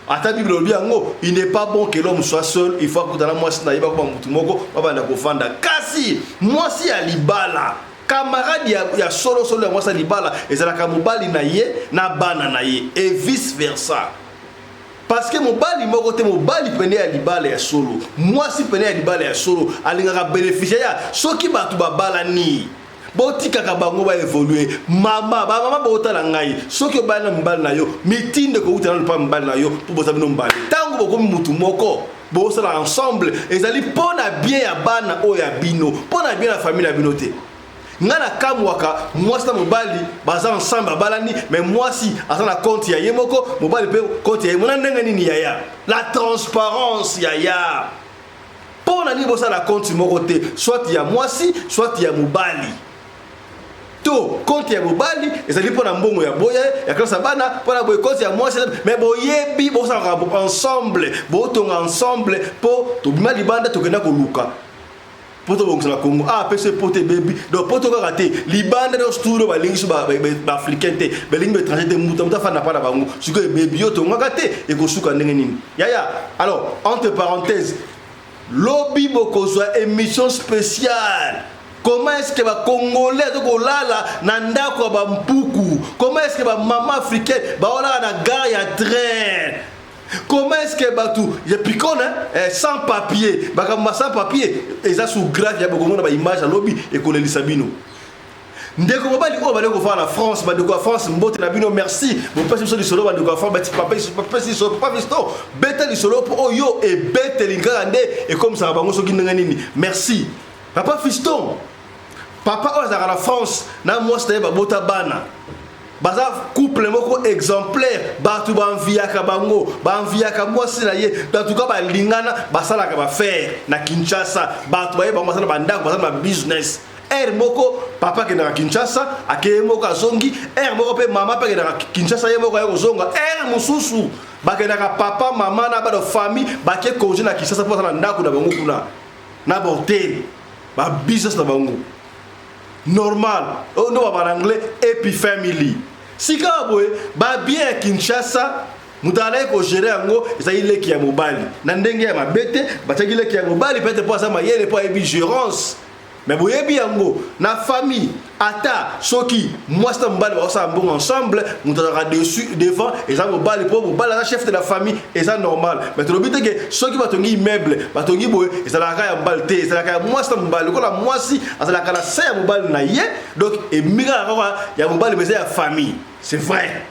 ata bible lobi yango il n'est pas bon que l'homme soit seul il faut que moi si na yeba ko mutu moko baba na ko fanda kasi moi si alibala camarade ya solo ya moi si libala ezalaka mobali na ye na bana na ye et vice versa. Parce que mon bali mokote mon bali pene ya libala ya solo moi si pene ya libala ya solo alingaka bénéficier ya soki batu babala ni botika ka bango ba évoluer mama botala ngai soki obala mbali na yo mitinde ko utana pa mbali na yo pour bosa bino mbali tango boko mutu moko bosala ensemble ezali pona bien ya bana o ya bino pona bien la famille ya bino te. Ngana kamwaka mwasi mobali baza ensemble balani mais mwasi azana compte ya yemoko mobali pe compte ya mona ndenge nini yaya la transparence yaya pona ni bosa la compte moko te soit ya mwasi soit ya mobali to compte ya mobali ezali pona mbongo ya boye ya klasa bana pona boye compte ya mwasi mais boyebi bosa ensemble botonga ensemble po to bima libanda to kenda ko luka poto bongo la Congo PC pote baby donc poto ka raté libanda do studio ba lingi ba africain te ba lingi étranger te muta fa na pa na bango suko baby yo to ngaka te e ko suka ndenge nini yaya alors entre parenthèses lobby bokozwa émission spéciale. Comment est-ce que les Congolais sont là, Nandako ba mpuku? Comment est-ce que les mamans africaines sont là, na gare ya train? Comment est-ce que tout je picone sans papier sans papier et ça sous grave il y a beaucoup de images à lobby et qu'on les sabino ndeko mobali ko bale ko fa la France ba de ko France mbote na bino merci mon père sur le solo ba de ko fa ba papa si so papa visto bete le solo pour yo et bete lingande et comme ça bango so kinanga nini merci papa fiston papa ozaka la France na moi c'était ba bota bana baza couple moko exemplaire batu ba enviaka bango ba enviaka mwasi na ye en tout cas ba lingana basala ka ba faire na Kinshasa batu ba ye ba basala bandako basala ba business moko papa ke na Kinshasa akeye moko azongi moko pe mama pe ke na Kinshasa ye moko ya kozonga mususu ba ke na papa mama na ba de famille ba ke congé na Kinshasa pour na ndako na bango kuna na hotel ba business na bango normal on va en anglais et puis family si ka boye ba bien Kinshasa mutala ko gérer ngo ezali leki ya mobali na ndenge ya mabete bataki leki ya mobali peut-être pour ça mayele pour ebi gérance mais boyebi yango na famille ata soki moi c'est mobali ba ça bon ensemble mutala dessus devant et ça mobali pour mobali la chef de la famille et ça normal mais to lobite que soki batongi immeuble batongi boye ezala ka ya mobali te ezala ka moi c'est mobali ko la moi si ezala ka la sa ya mobali na ye donc et mira ya mobali mais c'est ya famille. C'est vrai.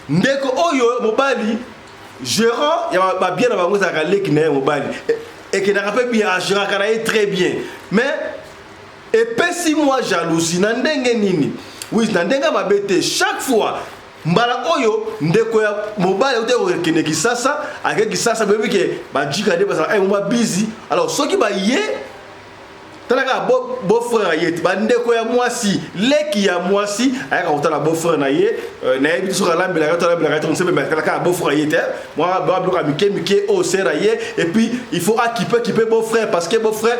Ndeko oyo mobali gérant ya ba bien na bango za kale ki na mobali et qui n'a pas bien gérant kana très bien mais et pesi moi jalousie na ndenge nini oui na ndenge mabete chaque fois mbala oyo ndeko ya mobali ote ko kene Kisasa avec Kisasa bébé ke ba jika de ba ay mo busy alors soki ba ye talaka beau frère yé bandeko ya mwasi leki ya mwasi ayaka kotala beau frère na ye na yebi sur la mbela kotala mbela kotala nsebe talaka beau frère yé moi ba bloka mike o sera yé et puis il faut équiper beau frère parce que beau frère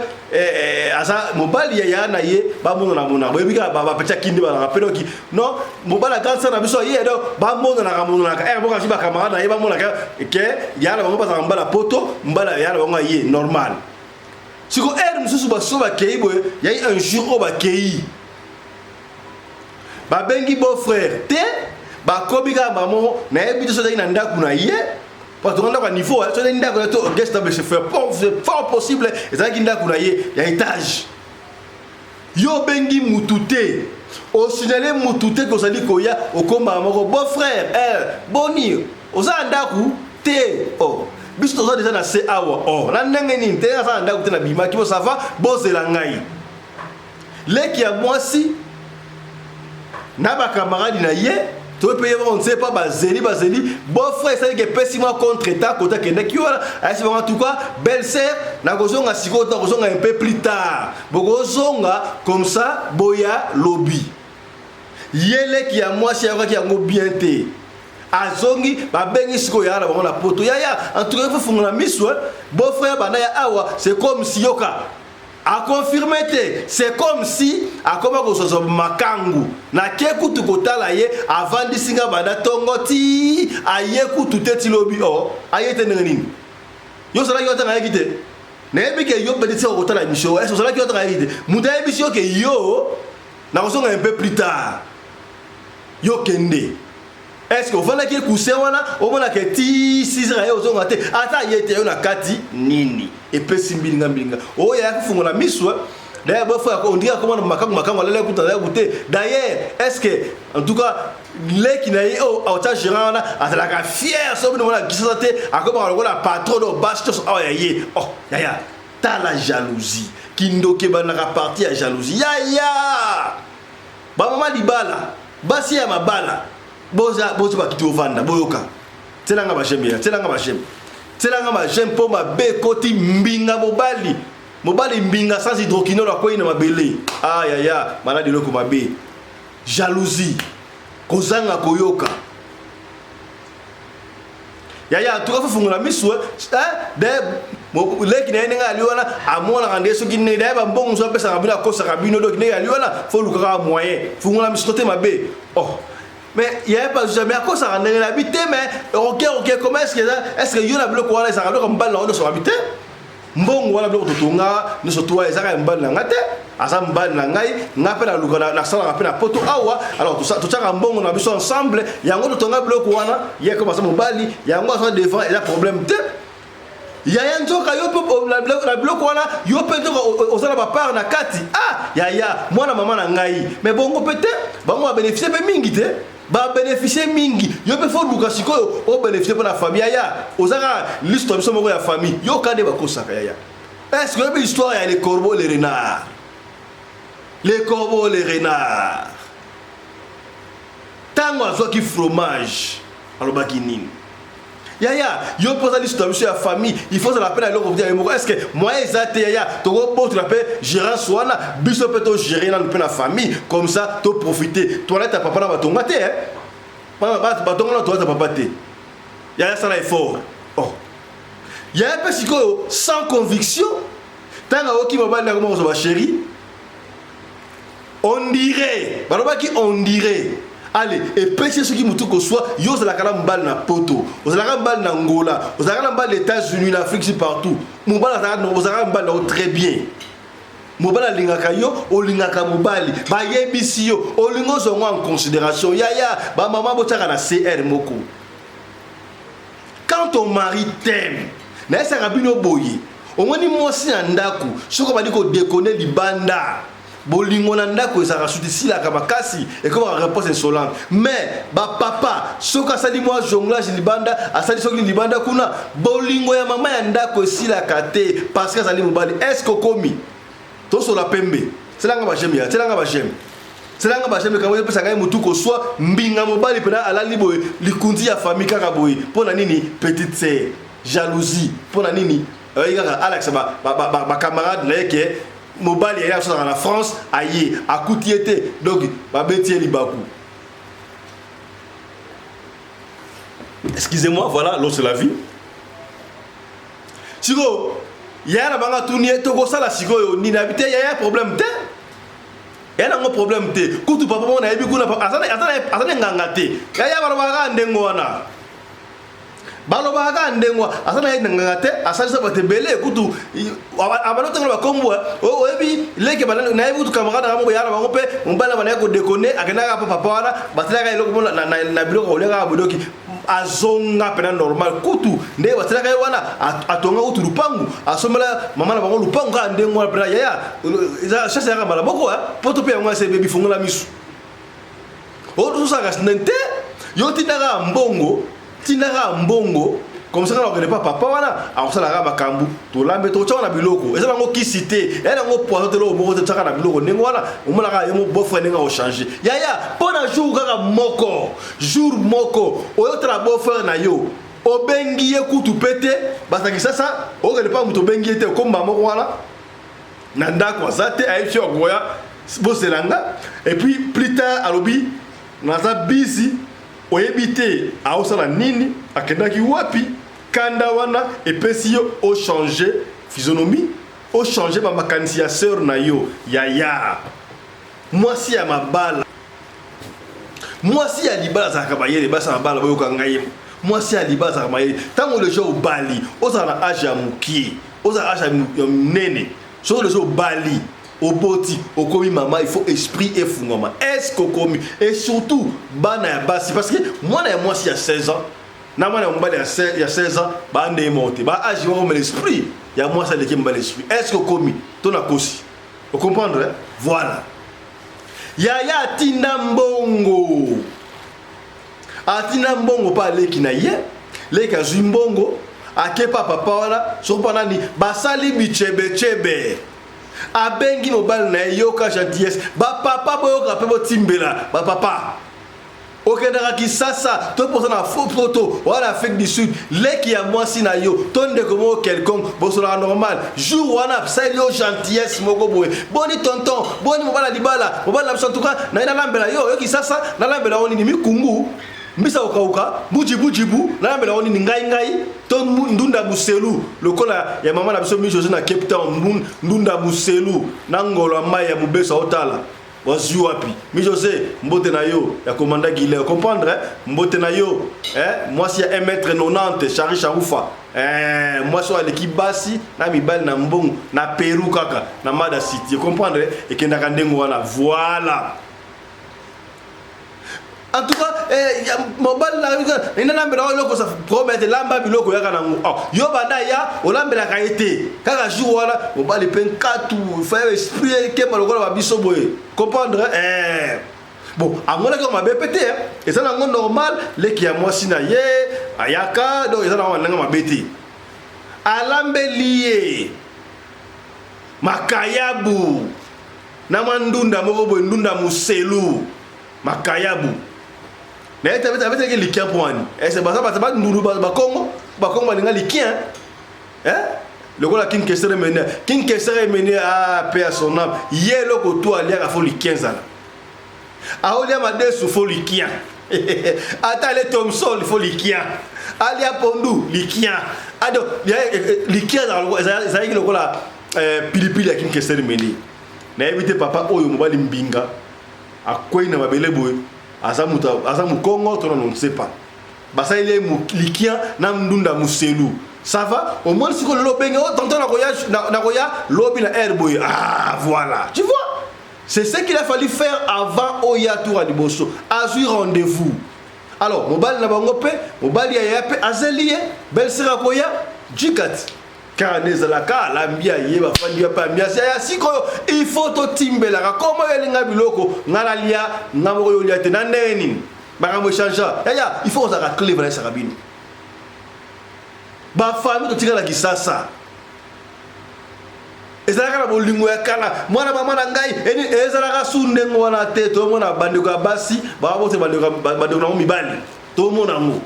asa mobali ya na ye ba mona na mona yebi ka ba pecha kindi ba rappelo ki non mobala kansa na biso yé do ba mona na mona ka boka si ba camarade na ye ba mona ka ke ya na ba ba mbala poto mbala ya na ba yé normal. Si vous êtes monsieur Basoba Kei, il y a un jour au Bakei. Babengi beau frère, te, Bakobiga maman, n'a pas de chose à nanda kuna yé. Parce qu'on a un niveau, ça n'est pas un guest mais c'est fort possible. Et ça qui n'a kuna yé, il y a étage. Yo bengi mutute. Au signalé mutute ko sali koya au komba maman beau frère, boni, aux andaku te oh. Biso toza déjà na se awa oh na ndenge nini te za nda kutena bima kibo ça va bozela ngai leki ya mwasi na ba camarade na ye Tu peux payer, on ne sait pas, bazeli. Bon frère, c'est que pessima contre ta côté que n'est voilà. En tout cas, belle-sœur, na kozonga siko, na kozonga un peu plus tard. Bokozonga comme ça, boya lobby. Yele qui a moi, c'est qui a mo bien té. Azongi, ba bengi siko ya na la poto. Ya, en tout cas, il faut faire la mise. Bon frère, banaya awa, c'est comme si yoka. A confirmé, c'est comme si a comment que ce soit makangu na keku tukotala ye avant de singa banda tongoti ayeku tuteti lobi oh ayete nini yo sala yo tanga yekite na yebi ke yo bedi tse okotala émission est-ce sala ki yo tanga yekite muta émission ke yo na kosonga un peu plus tard yo kende est-ce que vous voulez que cousin wana au moins que ti 6 ans yo zonga te ata yete yo na kati nini et pe simbilinga oh ya kufunga miswa d'ailleurs bon frère on dit comment makango la écouter d'ailleurs est-ce que en tout cas les qui n'a au autant gérant na atala fier so bino na gisate akoma la patron do bastos oh ya ta la jalousie kindoke bana parti à jalousie ya ba mama libala basi ya mabala boza ba kito vanda boyoka telanga ba j'aime pour ma be koti mbinga mobali mbinga sans hydroquinone quoi ina mabele aïe malade loko mabe jalousie kozanga koyoka ya tout ka fungula miso de leki na nenga aliwana amona kande so kinne de ba mbongo so pesa kabina kosa kabino do kinne aliwana fo luka moyen fungula miso te mabe oh. Mais il n'y a pas jamais à cause ça rend l'habité mais ok comment est-ce que yo na bloc wala ça comme balle na so habité mbongo wala bloc totonga ni so toi ezaka mbal na ngate asa mbal na ngai ngapela luka na sala ngapela poto awa alors tout ça mbongo na biso ensemble yango totonga bloc wana ya comme ça mobali yango ça devant il y a problème te ya nzoka yo pe la bloc wana yo pe nzoka osala ba part na kati ya mwana mama na ngai mais bongo peut-être bango ba bénéficier pe mingi te ba bénéficier mingi yo pe fo luka sikoyo o bénéficier pour la famille ya ozaka liste de somo ya famille yo kande ba kosaka ya est-ce que l'histoire ya les corbeaux les renards tango azo ki fromage alobaki nini ya yo pose l'histoire de la famille il faut ça l'appelle à l'eau est-ce que moi exact ya to go porte l'appel gérant soana biso peut gérer dans la famille comme ça to profiter toi là ta papa na batonga te batonga na toi ta papa te ya ça là effort oh ya un peu siko sans conviction tanga oki mobali na comment ça chérie on dirait allez et pêcher ce qui me touche soit yo za la kala mbal na poto za la kala mbal na Angola za la kala mbal les États-Unis l'Afrique partout mobala za la mbal très bien mobala lingaka yo olingaka mobali ba yebisi yo olingo zongo en considération ya ba maman botaka na CR moko quand ton mari t'aime na esa kabino boye au moins ni moi si ndako soko ba diko déconner libanda bolingo na ndako ezaka suti sila ka makasi et comme réponse insolente mais ba papa soka sali moi jonglage libanda asali soki libanda kuna bolingo ya mama ya ndako sila kate parce que sali mobali est-ce que komi to so la pembe selanga ba j'aime quand pesa ngai mutu ko soit mbinga mobali pena alali boy likundi ya famille kaka boy pona nini petite sœur jalousie pona nini Alex ba camarade là que mobile ya so na France aye akutiete donc ba betie libaku excusez-moi voilà l'eau c'est la vie siko ya na banga tourner to ko sala siko yo ni habité ya problème te ya na problème te kutu papa mo na yebi kuna asana nganga te ya ba ndengo wana baloba ka ndengwa asana yenda ngate asalisa batebele kutu abalote ngaba kombo o ebi leke bana na ebi tu camarade ngamo yara bango pe mbala bana ko déconner akena ka papa wana batlaka iloko na biloko olega bodoki azonga pena normal kutu nde batlaka wana atonga utu lupangu asomela mama na bango lupangu ka ndengwa pena ya sasa ya mala boko poto pe ngwa se bebi fungola misu o tout ça gasnente yo tinaka mbongo comme ça on ne pas papa wana akosala ka bakambu to lambe to tshwana biloko eza bango kisite ela ngo poison te lo mo tshaka na biloko nengo wana o mona ka yemo beau frère nenga o changer ya pona jour kaka moko jour moko oyotala beau-frère na yo obengi ye kutu pete basaki sasa okele pa muto bengi ete komba moko wana na ndako azate ayebi okoya boselanga et puis plus tard alobi naza busy oyebi te aosala nini akendaki wapi kanda wana epesi yo o changer physionomie o changer ba makanisi ya sœur na yo yaya mwasi ya mabala mwasi ya libala za kabayele basa mabala boyo kangaye mwasi ya libala za kabayele tango le jour bali oza na âge ya mukie oza âge ya nene so le jour bali oboti okomi mama il faut esprit et fungoma est-ce kokomi et surtout bana ya basi parce que mwana ya mwasi ya 16 ans na mwana ya mbali ya 16 ans ba ndé monter ba âge wa l'esprit ya mwasi de kimba l'esprit est-ce kokomi to na kosi vous comprendre hein? Voilà yaya tinda mbongo atina mbongo pa leki na ye leki azwi mbongo akepa papa wana sopa nani basali bichebe abengi mobali na yoka gentillesse ba papa boyoka pe botimbela ba papa okendaka kisasa to posa na faux photo wala Afrique du Sud leki ya mwasi na yo tonde komo quelconque bosola normal jour wana psali yo gentillesse moko boye boni tonton boni mobala libala mobala en tout cas na ina lambela yo kisasa na lambela oni ni mikungu mbisa okauka bujibu na lambela oni ni ngai to ndunda muselu lokola ya mama na biso mi José na Cape Town ndunda muselu na ngolo mai ya mubesa otala wazi wapi mi José mbote na yo ya commandant Guillet comprendre mbote na yo mwasi ya 1m90 Chari Charoufa mwasi wa leki basi na mibali na mbongo na Peru kaka na Mada City comprendre ekendaka ndengo wana voilà. En tout cas, mobile la ina lambela loko sa promettre lamba biloko yaka nango yo banda ya olambela ka été kaka jour wala mobile pen katu faire esprit ke maloko ba biso boye comprendre bon angona ko mabe pété et ça nango normal leki ya mwasi na ye ayaka donc ça nango nanga mabeti alambelié makayabu na mandunda moko boye ndunda muselu makayabu na ete abete ke likien poani c'est basa ba ndulu ba Congo balinga likien le gola king kesere mené à paix à son âme yelo ko to ali ka fo likien zala a olia madesu fo likien ata le Thomson il faut likien ali a pondu likien ado likien za le gola pilipili ya king kesere mené na éviter papa oyo mobali mbinga akwei na mabele boy azamu Congo to non sait pas basa il est likien na ndunda muselu ça va au moins si ko lo benga o tonton na koya lobi na air boy voilà tu vois c'est ce qu'il a fallu faire avant oya tour à liboso azui rendez-vous alors mobali na bango pe mobali ya pe azelie belle sera koya jikat Kaneza la ka lambia yeba fandi ya pa miasi ya sikoyo il faut to timbela ka koma yelinga biloko ngala lia ngamo yo lia te na neni baka mo changer ya il faut za clé vala sa kabine ba famille to tingala kisasa ezalaka na bolingo ya kala mwana mama na ngai eni ezalaka sunde ngwana te to mona bandeko ya basi ba bote bandeko na mibali to mona ngo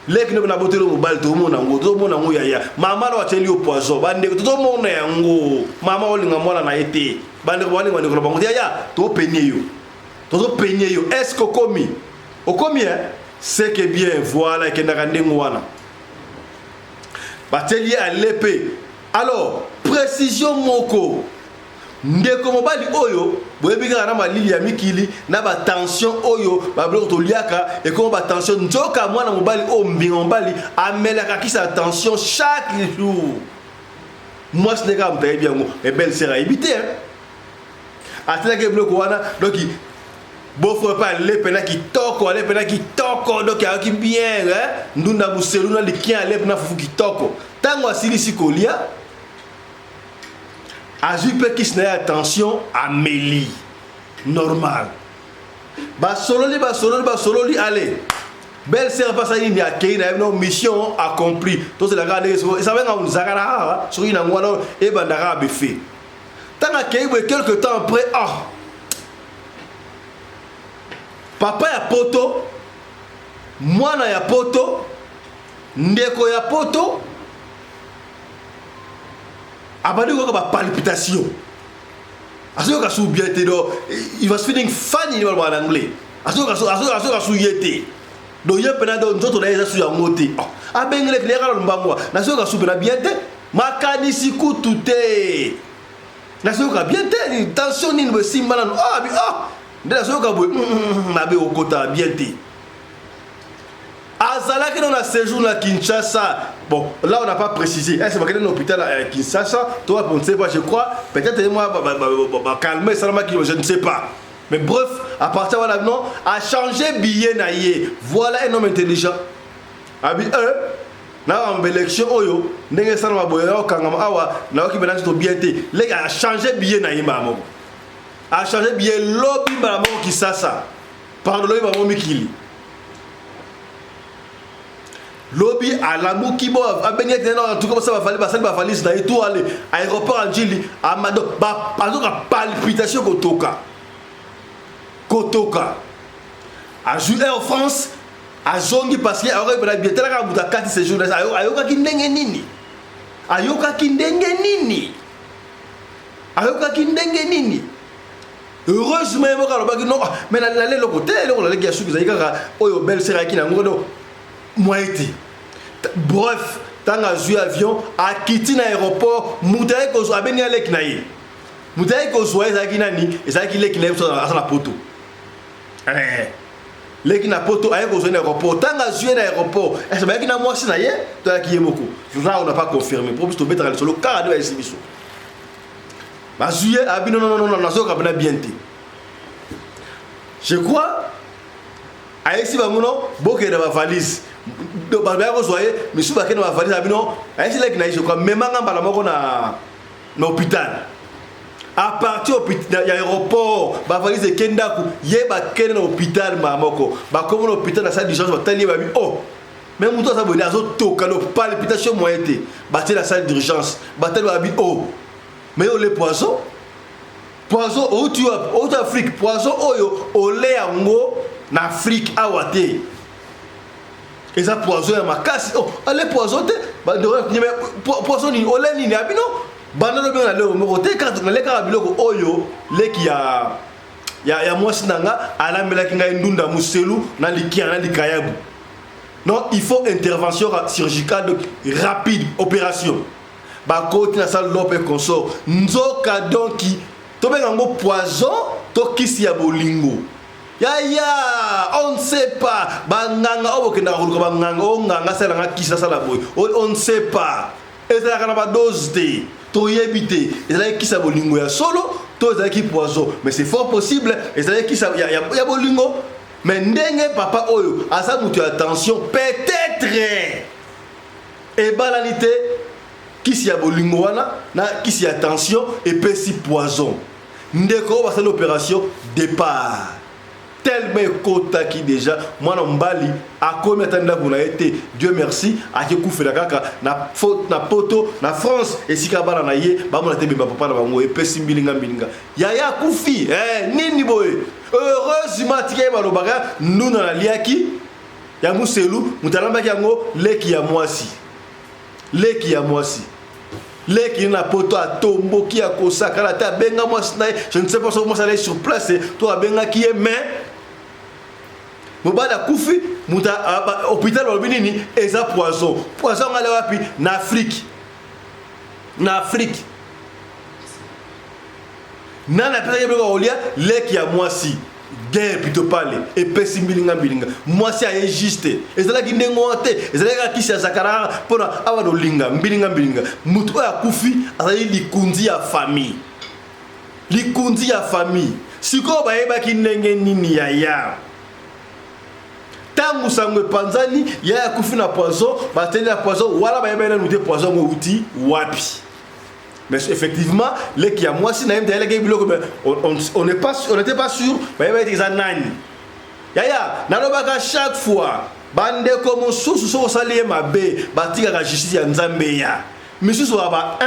leki no na botelo mobile to mona ngo to mona ngo yaya mama lo ateli o poison bande to mona yango mama olinga mwana na ete bande ko bande ko bango yaya to peigner yo est-ce que okomi c'est que bien voilà que ndaka ndengo wana bateli à l'épée alors précision moko ndeko mobali oyo boyebika na malili ya mikili na ba tension oyo ba bloko to liaka et comme ba tension njoka mwana mobali o mbinga mobali amelaka kisa tension chaque jour moi ce n'est pas me bien et belle sera éviter atela ke bloko wana donc bofo pa le pena ki toko donc a ki bien ndunda muselu na likien le pena fufu ki toko tango asili sikolia azui pe qui n'a attention Amélie normal ba sololi allez belle sœur pas ça ni akina une mission accomplie to c'est la grande et ça va ngam zakara so ina ngwana e bandara befe tanga keiwe quelque temps après papa ya poto mwana ya poto ndeko ya poto abandi ko ba palpitation aso ka sou bien te do il was feeling funny en anglais aso ka sou yete do ye pena do nzoto na eza sou ya ngote abengele kile ka mbangwa na so ka sou pena bien te makanisi kutu te na so ka bien te tension ni me simbala de la so ka bo na be okota bien te azalaki dans un séjour à Kinshasa. Bon, là on n'a pas précisé. Est-ce que c'est un hôpital à Kinshasa? Toi, on ne sait pas, je crois. Peut-être moi, calmer, je ne sais pas. Mais bref, à partir de là, non, a changé billet naïe. Voilà un homme intelligent. Abi na en élection oyo, ndenge ça va boya kangama awa, na ki mélange to bien té. Les gars a changé billet naïe mamo. A changé billet lobby mamo Kinshasa. Pardon, lobby mamo Mikili. Lobby à l'amour qui boit à baigner en tout cas ça va falloir ça tout aller aéroport en Chili amado ba pas palpitation kotoka a joué en France a zongi parce que alors il bien tellement muta 4 séjours ayoka kindenge nini heureusement non mais la le côté le gars sous ça oyo belle sera qui na ngodo moitié. Bref, tant que j'ai avion, à quitter l'aéroport, Moutaï Kozo a béni à l'Eknaï. Moutaï Kozo est à Guinani, et ça qui l'Eknaï sur la poto. L'Ekna poto a besoin d'aéroport. Tant que j'ai l'aéroport, est-ce que j'ai moi c'est naïe? Toi qui est beaucoup. Là on n'a pas confirmé. Pour te mettre sur le cas de l'exhibition. Ma juillet a dit non, on a bien été. Je crois. Aïsi Bamuno, Boké dans ma valise. Donc, vous voyez, mais si vous avez ma valise, Aïsi Lek je crois, même en na l'hôpital. À partir de l'aéroport, ma valise de Kendaku, yeba Ken dans l'hôpital, Mamoko. Comme l'hôpital, la salle d'urgence, va tenir, oh, même moi, ça veut dire, palpitation moyenne, battre la salle d'urgence, battre le habit, oh, mais les poisons. Poison au tu au Afrique poison oyo olé yango na Afrique awate et ça poison ya makasi oh allez poison te ba de poison ni olé ni abino banano bien na le mokote quand na le ka biloko oyo le ki ya mwasi nanga ala melaki ngai ndunda muselu na likia na likayabu non il faut intervention chirurgicale rapide opération ba côté na salle l'opé consort nzoka donc to benga ngo poison to kisi ya bolingo ya on ne sait pas banganga obokenda ko banganga o nganga sala nga kisa sala boy on ne sait pas ezala kana ba dose de to yebite ezala kisa bolingo ya solo to ezala ki poison mais c'est fort possible ezala kisa ya bolingo mais ndenge papa oyo asa mutu attention peut-être et balanité kisi ya bolingo wana na kisi ya tension et pesi poison ndeko ba l'opération départ tellement kota qui déjà moi na mbali a komi atanda kuna été Dieu merci a ke kufela kaka na faute na poto na France et sika bana na ye ba mona tebe papa na bango et pesi mbilinga ya kufi nini boy heureusement tike ba lobaka nuna na liaki ya muselu mutalamba yango leki ya mwasi les qui n'a pas toi tombeau qui a consacré la terre benga moi je ne sais pas comment ça aller sur place toi benga qui est mais mobala kufi muta hôpital olbinini et ça poison ngale wapi na Afrique nana pesa yebeka olia les qui a moi si guerre plutôt parler et pesi mbilinga moi si a juste et ça la ki ndengo te et ça la ki sia zakara pona awa do linga mbilinga mutu ya kufi azali likundi ya famille siko ba yeba ki ndenge nini ya tangu sangwe panzani ya kufi na poison ba teni na poison wala ba yeba na nuté poison ngo uti wapi. Mais effectivement, les qui a moi si on n'était pas sûr, mais il y a des années. Yaya, nalobaka chaque fois, bande comme sous salé ma bé, batika la justice ya nzambe ya. Monsieur soit ba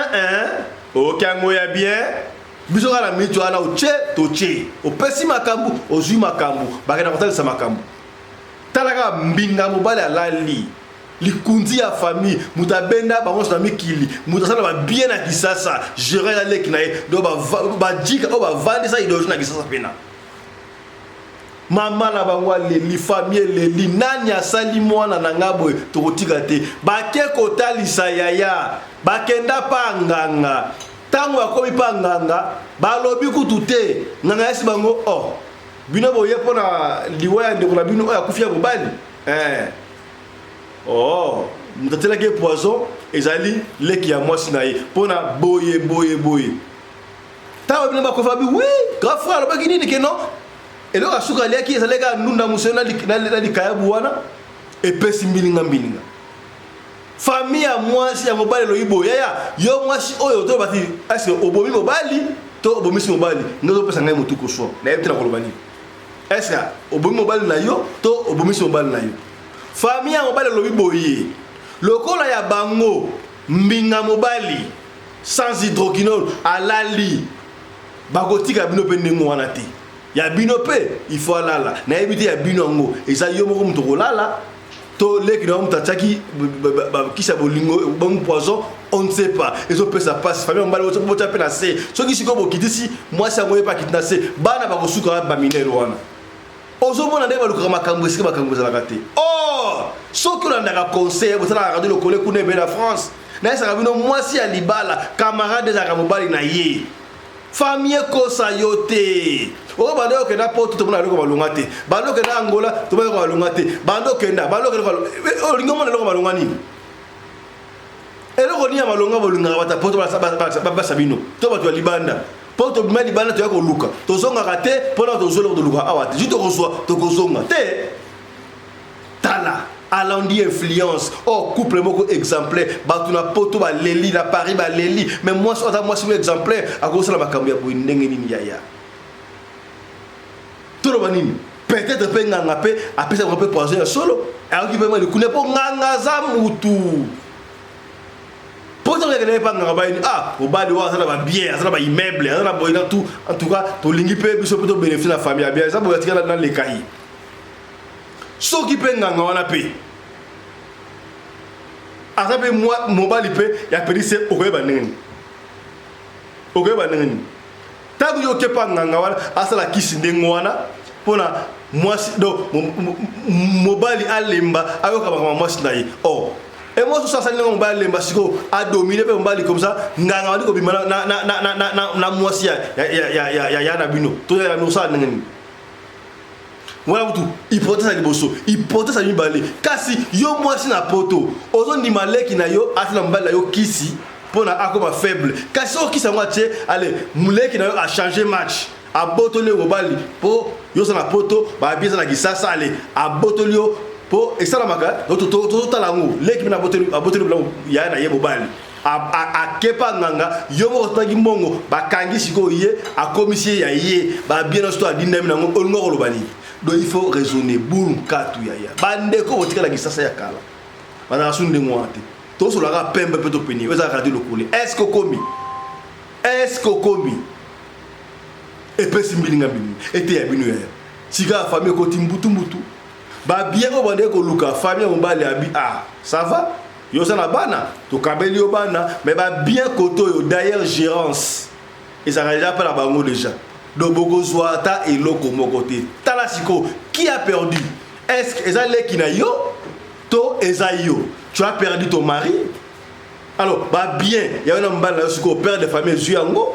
1-1, aucun moya bien. biso kana mitu ana oche toche opesi makambu ozui makambu bakena kotalisa makambu talaka mbinga mobali alali likundi ya famille mutabenda bango na mikili mutasala ba bien na kisasa gérer ya leki na ye do ba jika o ba vandi sa idole na kisasa pena mama na bango li famille li nani asali mwana na ngabo tokotika te bake kotalisa yaya bakenda pa nganga tango akomi pa nganga balobi kutu te nganga yesi bango oh bino boye pona liwaya ndeko na bino oya kufia mobali oh mutatela ke poison ezali leki ya mwasi na ye pona boye tawo bino bakofa bi oui grand frère ba kinini ke non eloko asuka leki ezaleka nunda musena na likayabu wana epesi mbilinga famille ya mwasi ya mobali loyibo yaya yo mwasi oyo to bati asi obomi mobali to obomisi mobali ngozo pesa ngai mutuko so na yebte na kolobani est-ce obomi mobali na yo to obomisi mobali na yo famille ya mobali loyibo ye lokola ya bango mbinga mobali sans hydroquinone alali bakotika bino pe ndengo wana te ya bino pe il faut alala na yebite ya bino ngo eza yo moko mutu kolala to leki na mutachaki kisa bolingo bon poison on ne sait pas ezo pesa passe famille mbali bota pe na se soki siko bokitisi moi ça moye pa kitna se bana ba kosuka ba minero wana ozo mona ndeba luka makambo esika makambo za la te oh soki on ndaka conseil botala radio lokole kuna be na France na esa kabino moi si ya libala camarade za kamobali na ye famille kosa yote o bando ke na poto to mona loko balunga te bando ke na Angola to mona loko balunga te bando ke na bando ke o lingo mona loko balunga nini eloko ni ya malonga balunga bata poto ba sabino to bato ya libanda poto bima libanda to ya ko luka to zonga kate pona to zolo to luka awate juste to kozonga te tala alandi influence oh couple moko exemplaire batu na poto ba leli na Paris ba leli mais moi c'est exemplaire a cause la makambo ya boy ndenge nini yaya tout le banini peut-être pe nganga pe apesa ko pe poison ya solo a qui peut me kune po nganga za mutu poto ke ne pa nganga ba ni ah obali wa sala ba bien sala ba immeuble sala boy na tout en tout cas to lingi pe biso poto bénéfice la famille bien ça boy tika na le kai so qui peut nganga wana pe azabe moi mobali pe ya pedi se okoyeba nini tabu yo kepa nganga wana asala kisi ndengo wana pona mwasi do mobali alemba ayoka ba mwasi na ye oh et moi ça ça ndengo mobali alemba siko a dominer pe mobali comme ça nganga wani ko bimana na mwasi ya na bino to ya no sa nini voilà tout hypothèse à liboso hypothèse à mibale kasi yo mwasi na poto ozo ndi maleki na yo atla mbala yo kisi pona akoma faible kasi o kisa mwache allez muleki na yo a changer match a botole mobali po yo sa na poto ba bieza na kisasa allez a botole yo po exala maka to talangu leki na botole a botole blanc ya na ye mobali a kepa nganga yo mo tangi mbongo ba kangi siko ye a commissaire ya ye ba bien no sto a dinami na ngo olungo kolobani. Donc il faut raisonner boum katu yaya bande ko botika la gisasa ya kala bana sunde ngwate to so la pembe peto peni weza radio lokole est-ce que komi et pesi mbilinga bini ete ya binu yaya sika famille ko timbutu ba bien ko bande ko luka famille mbale abi ah ça va yo sana bana to kabeli yo bana mais ba bien koto yo d'ailleurs gérance et ça déjà pas la bango déjà. Dobogo Zwata et Loko Mokote. Talasiko, qui a perdu? Est-ce que Ezale qui n'a yo? To Ezayo. Tu as perdu ton mari? Alors, bah bien, il y a un homme qui père de famille Zuyango.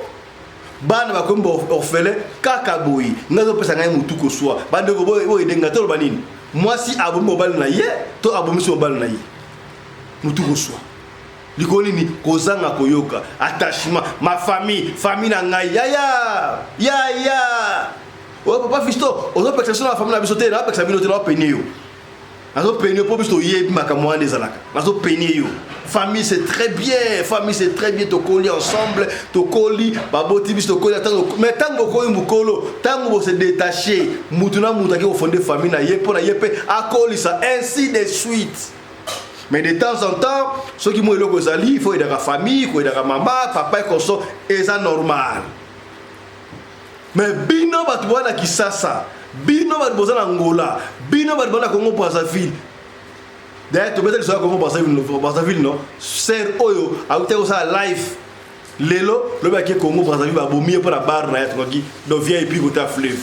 Ban va comme orphelin, Kakaboui. Nazo Pesanga Moutuko soit. Ban de Gobo et Dengato Banin. Moi, si Abou Mobal Naye, to Abou Mobal Naye. Moutuko soit. Likolini kozanga koyoka attachement ma famille na ngai ya oh papa fisto ozo protection la famille na bisote na peksa binote na penio azo penio po bisto yebi makamwa ndezalaka azo penio famille c'est très bien to coller ensemble to coller baboti bisto coller tango mais tango ko mukolo tango bo se détacher mutuna mutaki ko fonder famille na yepo na yepe akoli ça ainsi de suite. Mais de temps en temps, ceux qui m'ont dit il faut aider la famille, il faut aider la maman, papa et comme ça, et ça normal. mais bino bato wana Kisasa, bino bato boza na Angola, bino bato na Congo Brazzaville. D'ailleurs, tu peux dire que c'est Congo Brazzaville, non? C'est Oyo, a été ça live. Lelo, le mec qui est Congo Brazzaville va bomber pour la barre na yatki, donc vient et puis côté fleuve.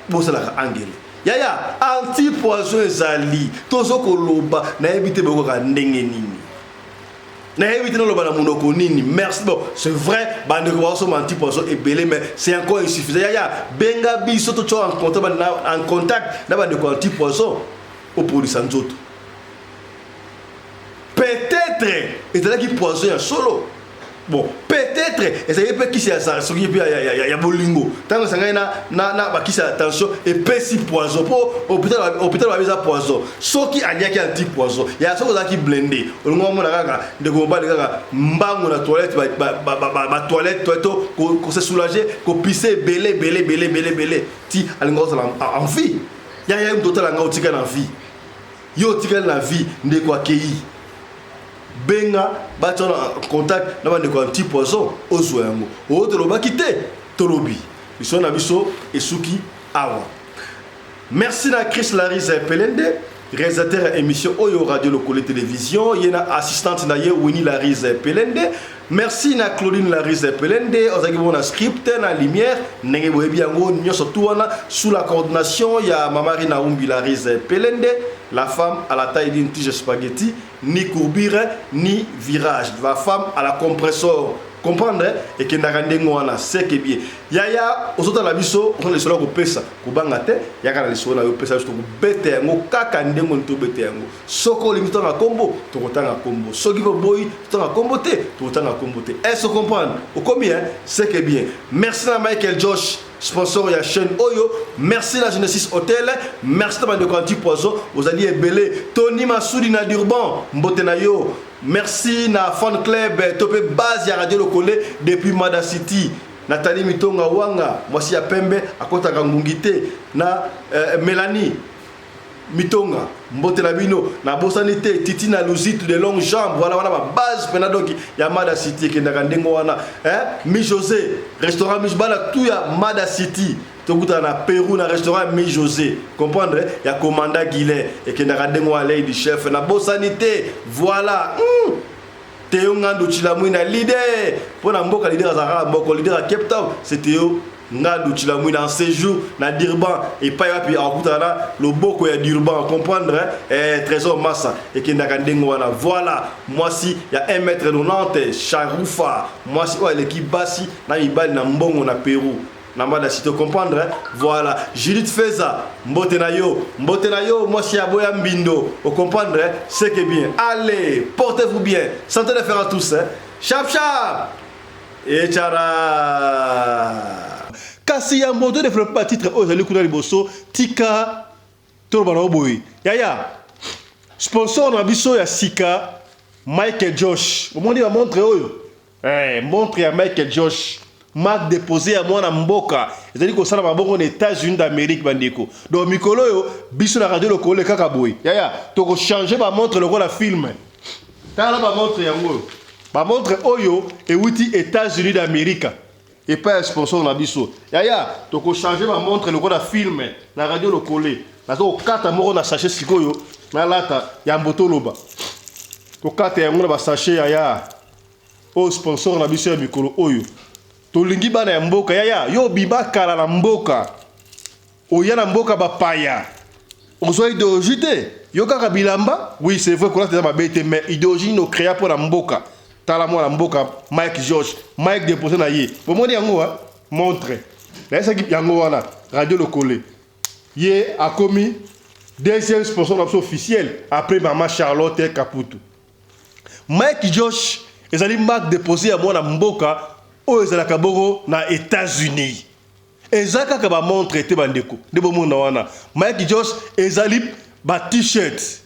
Bon ça la angele. Yaya, anti-poison ezali, tozo koloba na éviter boko ka ndenge nini. Na éviter no loba na monoko nini. Merci bon, c'est vrai, bande ko so anti-poison est belé mais c'est encore insuffisant. Yaya, benga biso to en contact na bande ko anti-poison au produit sanzoto. Peut-être, et c'est là qui poison un solo. Bon, peut-être, et ça y est, qui c'est ça, il y a bolingo. Tant que ça y a qui c'est attention, et peut si poison. Pour hôpital, on a poison. Sauf qui a qui anti-poison. Il y a ceux qui blendé. On a de combat, mbang la toilette, ma toilette, qu'on se soulager, qu'on puisse belé. Ti, en vie. Il y a un total en vie. Yo, tika la vie, de quoi qui benga bato en contact na bande ko anti-poison ozo yango o to ba kité tolobi biso na biso esuki awa. Merci na Chris Larise Pelende, réalisateur émission Oyo Radio Lokole Télévision, yena assistante na ye Winnie Larise Pelende. Merci na Claudine Larise Pelende, ozaki bona script na lumière ndenge boyebi yango nyoso tuwana sous la coordination ya Mamarina Umbi Larise Pelende, la femme à la taille d'une tige spaghetti, ni courbure ni virage, la femme à la compresseur. Comprendre et que ndakandengo wana c'est que bien yaya osota la biso on les solo ko pesa ko bangate yaka na lisona yo pesa to bete yango kaka ndengo to bete yango soko limito na kombo to kotanga kombo soki ko boy to na kombo te to kotanga kombo te est-ce comprendre au combien c'est que bien. Merci à Michael Josh, sponsor ya chaîne Oyo. Merci la Genesis Hotel, merci à de Quanti Poison, vous alliez belé Tony Masoudi na Durban mbote na yo. Merci na fan club topé base ya Radio Lokole depuis Mada City. Nathalie Mitonga Wanga, moi si ya Pembe akota ngungité na Mélanie Mitonga mbote na bino na bosanité Titi na Luzito de longues jambes voilà ma base pena donc ya Mada City ke ndakandengo wana Mi José restaurant Mishbala tout ya Mada City tokuta na Pérou na restaurant Mi José comprendre ya commandant Guillet et ke ndakandengo alei du chef na bosanité voilà Théo Ngando Chilamwina leader pour na mboka leader azara mboko leader à Cape Town c'est Théo Ngando Chilamwina en séjour na Durban et pas yapi akutana le boko ya Durban comprendre trésor massa et que ndakandengo wana voilà moi si il y a 1m90 Charoufa moi si l'équipe basi na ibali na mbongo na Pérou na Mada City comprendre voilà Judith Feza mbote na yo moi si aboya mbindo au comprendre c'est que bien allez portez-vous bien santé de faire à tous chap chap et tchara kasi ya moto développe pas titre ozali kuna liboso tika to bana oboyi yaya sponsor na biso ya sika Michael Josh omoni ba montre oyo montre ya Michael Josh marque déposé à moi na mboka ezali ko sala mabongo aux États-Unis d'Amérique bandeko donc mikolo yo biso na Radio Lokole kaka boy yaya to ko changer ba montre le la film tala ba montre yango ba montre oyo et wuti États-Unis d'Amérique et pas sponsor na biso yaya to ko changer ba montre le la film na Radio Lokole na to kata moko na sachet sikoyo na lata ya mboto loba to kata yango na ba sachet yaya o sponsor na biso ya mikolo oyo tolingi bana ya mboka yaya yo biba kala na mboka oya na mboka bapaya ozwa idéologie te yo kaka bilamba oui c'est vrai que là c'est ma bête mais idéologie no créa pour la mboka tala moi la mboka Mike George Mike déposé na ye bomoni yango montre là ça qui yango wana Radio Lokole ye a commis deuxième sponsor officiel après maman Charlotte Caputo Mike George ezali marque déposé à moi na mboka o ezalaka boko na États-Unis ezaka ka ba montre te bandeko de bomona wana Mike Josh ezali ba t-shirt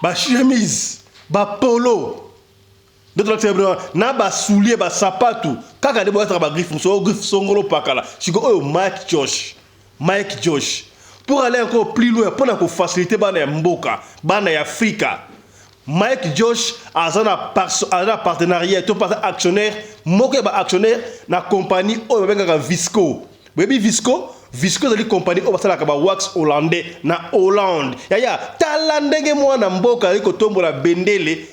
ba chemise ba polo d'autres na ba soulier ba sapato kaka de boka ba griffe songolo pakala siko o Mike Josh pour aller encore plus loin pour na ko faciliter bana ya mboka bana ya Afrika Mike Josh a un partenariat, tout actionnaire, moke ba actionnaire na compagnie o bengaka Visco. Webi Visco ezali compagnie o basala ka ba wax hollandais na Hollande. Yaya tala ndenge mwana mboka ali kotombola bendele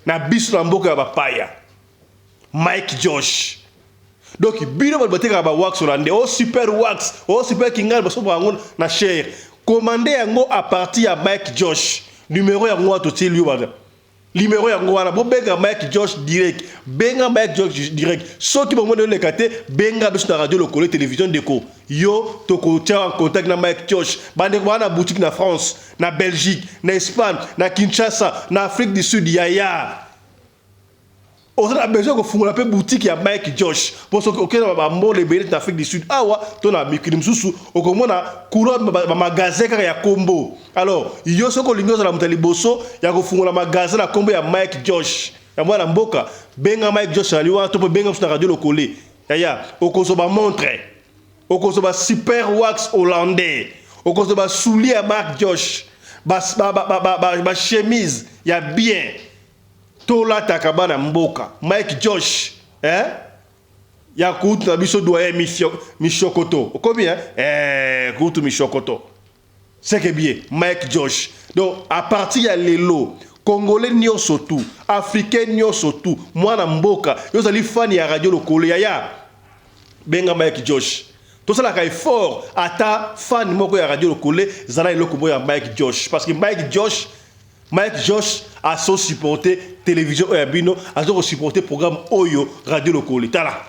na biso na mboka ya bapaya. Mike Josh. Donc bino bateka ba wax hollandais o super kingal baso bango na cher. Commandé yango à partir ya Mike Josh. Numéro yango atoti liyo baza. Numéro yango wana bo benga Mike Josh direct. Benga Mike Josh direct. Soki bongo de lekate benga biso na radio lokole télévision déco. Yo toko tia en contact na Mike Josh. Bande wana boutique na France, na Belgique, na Espagne, na Kinshasa, na Afrique du Sud yaya. On a besoin de faire une boutique à Mike Josh. Pour ce que nous avons les billets d'Afrique du Sud. Ah ouais, on a mis Krimsusu. Au comment on a couleur de magasin qui a combo. Alors, il y a ce que l'union de la Moutali Bosso, il y a un magasin à combo à Mike Josh. Il y a moi Mboka. Benga Mike Josh, il y a un benga sur la radio locale. Il y a au Kosoba montre. Au Kosoba super wax hollandais. Au Kosoba soulier à Mike Josh. Ba chemise, il y a bien. Tola takabana mboka Mike Josh ya kutu na biso doye mishokoto combien kutu mishokoto c'est que bien Mike Josh. Donc à partir ya lelo congolais nyonso tout africain nyonso tout mwana mboka yo zali fan ya radio lokole ya benga Mike Josh. Tout ça là ka effort ata fan moko ya radio lokole zala eloko boya Mike Josh parce que Mike Josh a son supporté télévision Bino, a son supporté programme Oyo radio locale. Tala.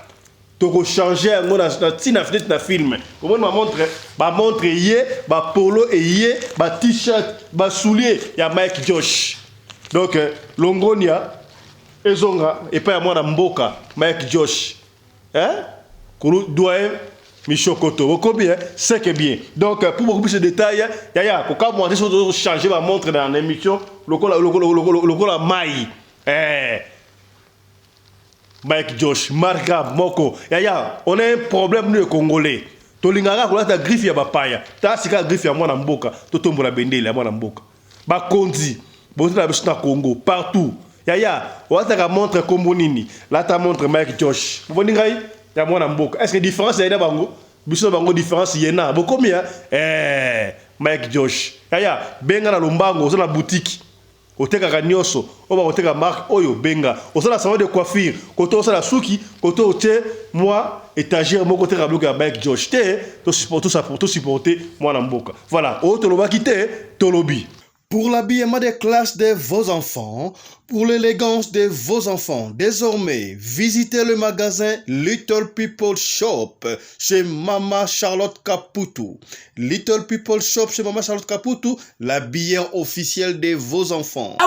Toko changer na tina fenêtre na film. Comment ma montre yé, ba polo et yé, ba t-shirt, ba soulier ya Mike Josh. Donc Longonia ezonga et pas moi na mboka Mike Josh. Kuru doyen Michokoto, combien c'est que bien. Donc pour beaucoup plus de détails, yaya, pourquoi moi je changer ma montre dans l'émission, le Mai. Mike Josh, Marga Moko. Yaya, on a un problème nous les Congolais. Tolingara ko la griffe ya bapaya. Ta sika griffe ya mwana mboka, to tombola bendele ya mwana mboka. Ba konzi, bote na biso na Congo partout. Yaya, on a ta montre kombo nini. Là ta montre Mike Josh. Vous voyez ngai? Ya mwana mboka. Est-ce que différence ya bango? Biso bango différence yena. Bo combien? Mike Josh. Yaya, benga na lombango, zo na boutique. Oteka kanyoso, oba oteka marque oyo benga. Osala salon de coiffure, koto osala suki, koto ote moi étagère moko te rabloka Mike Josh. Te to supporter ça pour tout supporter mwana mboka. Voilà, o toloba kite tolobi. Pour l'habillement des classes de vos enfants, pour l'élégance de vos enfants, désormais, visitez le magasin Little People Shop chez Mama Charlotte Caputo. Little People Shop chez Mama Charlotte Caputo, l'habillement officiel de vos enfants.